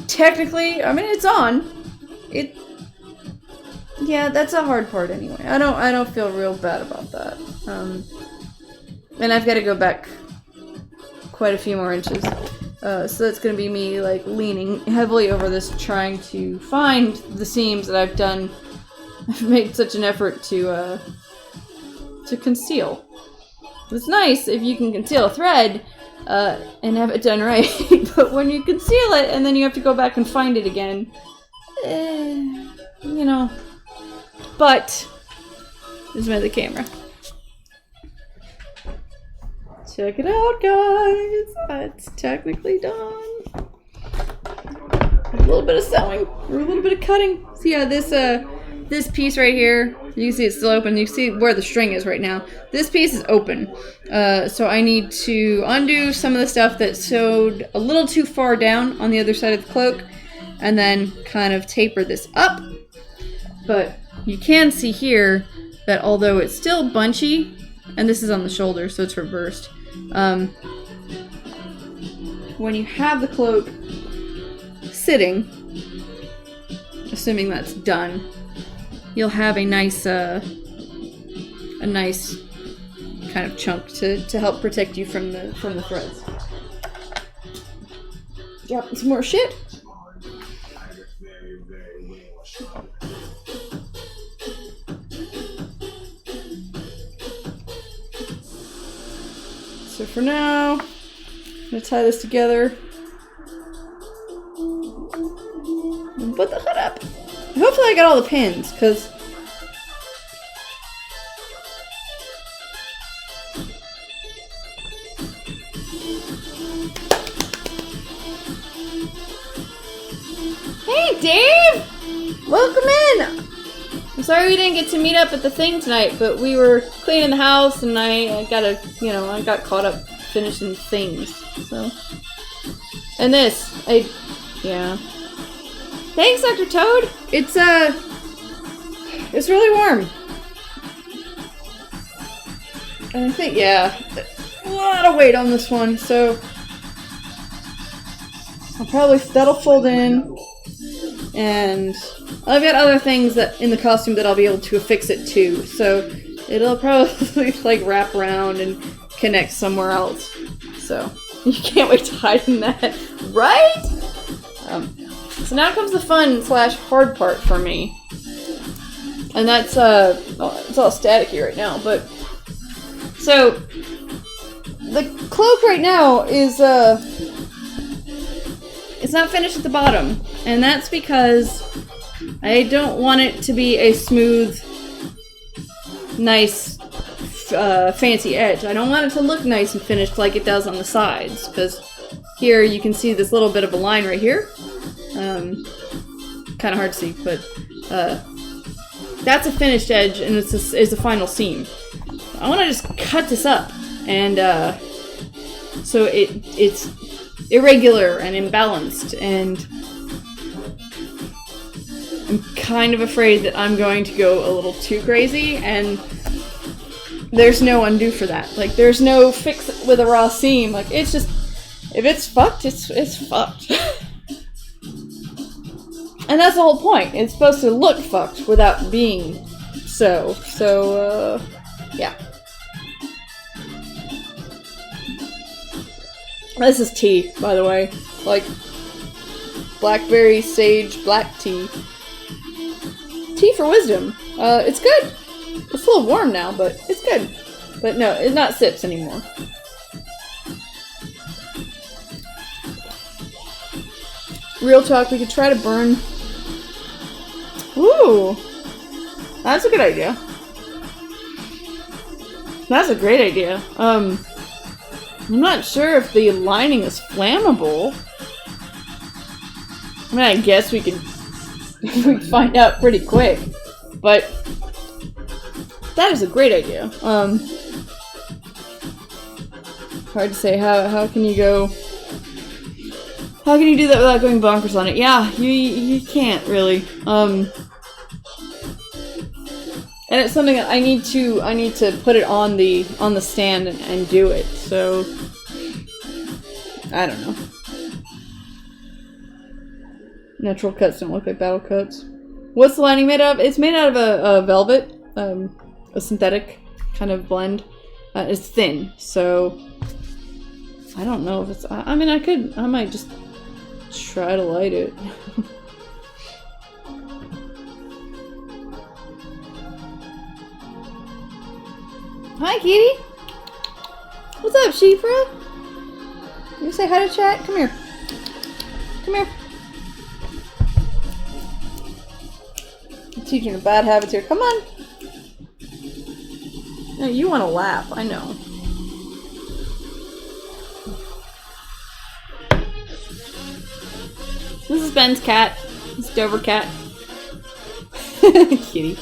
technically, I mean, it's on. Yeah, that's a hard part anyway. I don't feel real bad about that. And I've got to go back quite a few more inches. So that's going to be me, like, leaning heavily over this, trying to find the seams that I've made such an effort to conceal. It's nice if you can conceal a thread, and have it done right, but when you conceal it and then you have to go back and find it again, you know. But, this is my other camera. Check it out, guys! It's technically done. A little bit of sewing, or a little bit of cutting. So yeah, this this piece right here, you can see it's still open. You can see where the string is right now. This piece is open. So I need to undo some of the stuff that sewed a little too far down on the other side of the cloak, and then kind of taper this up. But you can see here that although it's still bunchy, and this is on the shoulder, so it's reversed, when you have the cloak sitting, assuming that's done, you'll have a nice kind of chunk to help protect you from the threads. Dropping some more shit. So for now, I'm gonna tie this together and put the hood up. Hopefully I got all the pins, because hey Dave! Welcome in! I'm sorry we didn't get to meet up at the thing tonight, but we were cleaning the house and I got caught up finishing things, so. And this, yeah. Thanks, Dr. Toad! It's really warm. And I think, yeah, a lot of weight on this one, so that'll fold in, and I've got other things that in the costume that I'll be able to affix it to, so it'll probably like wrap around and connect somewhere else. So you can't wait to hide in that, right? So now comes the fun / hard part for me, and that's it's all staticky right now. But so the cloak right now is it's not finished at the bottom, and that's because I don't want it to be a smooth, nice, fancy edge. I don't want it to look nice and finished like it does on the sides, because here you can see this little bit of a line right here. Kind of hard to see, but that's a finished edge, and it's a final seam. I want to just cut this up, and so it's irregular and imbalanced, and I'm kind of afraid that I'm going to go a little too crazy, and there's no undo for that. Like, there's no fix it with a raw seam. Like, it's just, if it's fucked, it's fucked. And that's the whole point. It's supposed to look fucked without being so. So, yeah. This is tea, by the way. Like, blackberry sage black tea. Tea for wisdom. It's good. It's a little warm now, but it's good. But no, it's not sips anymore. Real talk, we could try to burn. Ooh! That's a good idea. That's a great idea. I'm not sure if the lining is flammable. I mean, I guess we could find out pretty quick. But that is a great idea. Hard to say. How can you go? How can you do that without going bonkers on it? Yeah, you can't really. And it's something that I need to put it on the stand and do it. So I don't know. Natural cuts don't look like battle cuts. What's the lining made of? It's made out of a velvet, a synthetic kind of blend. It's thin, so I don't know if it's. I mean, I might just try to light it. Hi, kitty. What's up, Shifra? You say hi to chat? Come here. Come here. I'm teaching her bad habits here. Come on. No, you want to laugh. I know. This is Ben's cat. This is Dover cat. Kitty.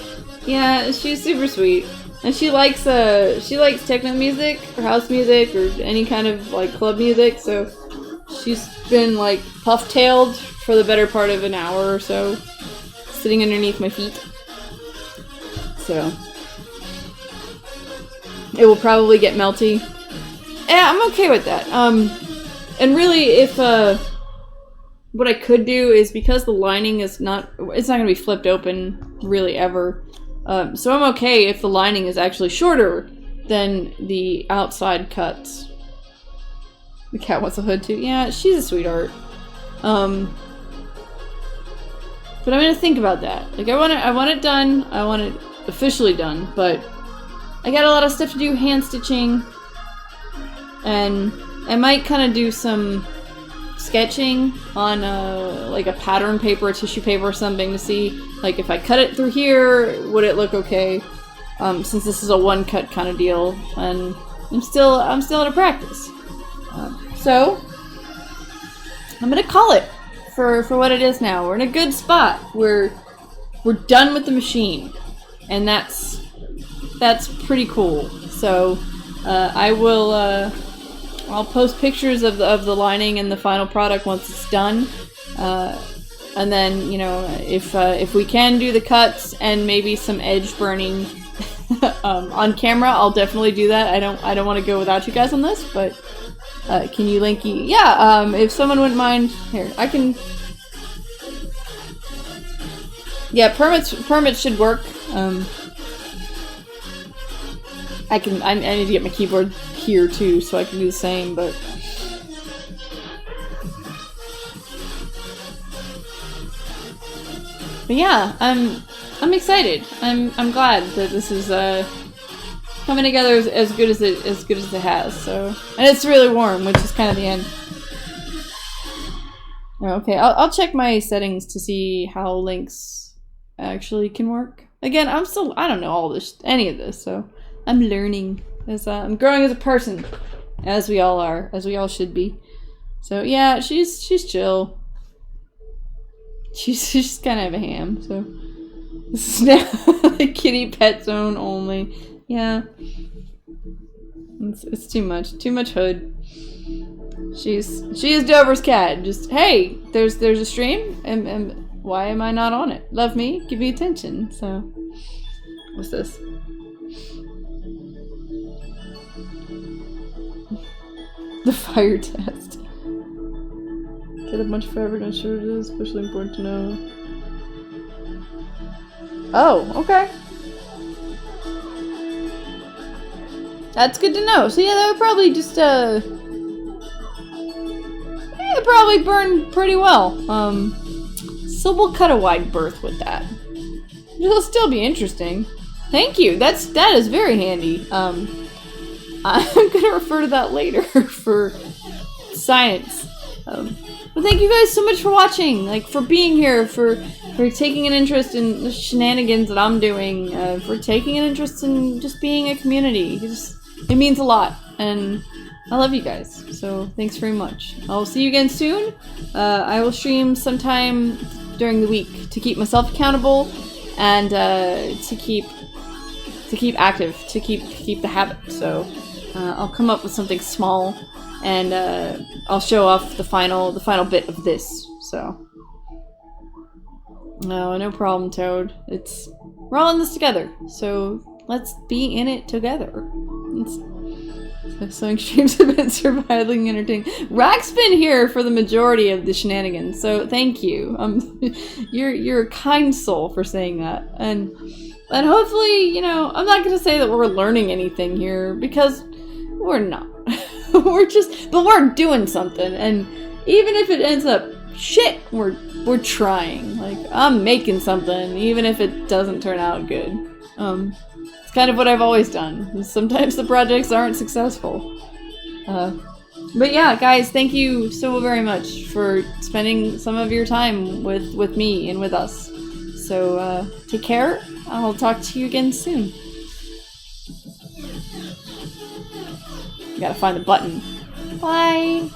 Yeah, she's super sweet. And she likes techno music or house music or any kind of like club music, so she's been like puff-tailed for the better part of an hour or so, sitting underneath my feet. So it will probably get melty. Yeah, I'm okay with that. And really, if what I could do is, because the lining is not gonna be flipped open really ever. So I'm okay if the lining is actually shorter than the outside cuts. The cat wants a hood too. Yeah, she's a sweetheart. But I'm gonna think about that. Like, I want it done. I want it officially done. But I got a lot of stuff to do, hand stitching, and I might kind of do some sketching on like a pattern paper, a tissue paper or something, to see like if I cut it through here, would it look okay? Since this is a one cut kind of deal, and I'm still out of practice. So I'm gonna call it for what it is now. We're in a good spot. We're done with the machine, and that's pretty cool. So I'll post pictures of the lining and the final product once it's done, and then, you know, if we can do the cuts and maybe some edge burning on camera, I'll definitely do that. I don't want to go without you guys on this, but can you linky? Yeah, if someone wouldn't mind, here I can. Yeah, permits should work. I need to get my keyboard here too, so I can do the same, but yeah, I'm excited. I'm glad that this is coming together as good as it has. So, and it's really warm, which is kind of the end. Okay, I'll check my settings to see how links actually can work. Again, I don't know any of this, so I'm learning as I'm growing as a person, as we all are, as we all should be. So yeah, she's chill. She's kind of a ham. So this is now the kitty pet zone only. Yeah, it's too much hood. She is Dover's cat. Just, hey, there's a stream, and why am I not on it? Love me, give me attention. So what's this? The fire test. Get a bunch of fabric, not sure it is, especially important to know. Oh, okay. That's good to know. So yeah, that would probably just it'd probably burn pretty well. So we'll cut a wide berth with that. It'll still be interesting. Thank you. That is very handy. I'm gonna refer to that later for science. But thank you guys so much for watching, like for being here, for taking an interest in the shenanigans that I'm doing, for taking an interest in just being a community. It means a lot, and I love you guys. So thanks very much. I'll see you again soon. I will stream sometime during the week to keep myself accountable and to keep active, to keep the habit. So. I'll come up with something small, and I'll show off the final bit of this. So, no problem, Toad. We're all in this together, so let's be in it together. Sewing streams have been surprisingly entertaining. Rack's been here for the majority of the shenanigans, so thank you. You're a kind soul for saying that, and hopefully, you know, I'm not gonna say that we're learning anything here, because we're not. But we're doing something, and even if it ends up shit, we're trying. Like, I'm making something, even if it doesn't turn out good. It's kind of what I've always done. Sometimes the projects aren't successful. But yeah, guys, thank you so very much for spending some of your time with me and with us. So, take care. I'll talk to you again soon. Gotta find the button. Bye!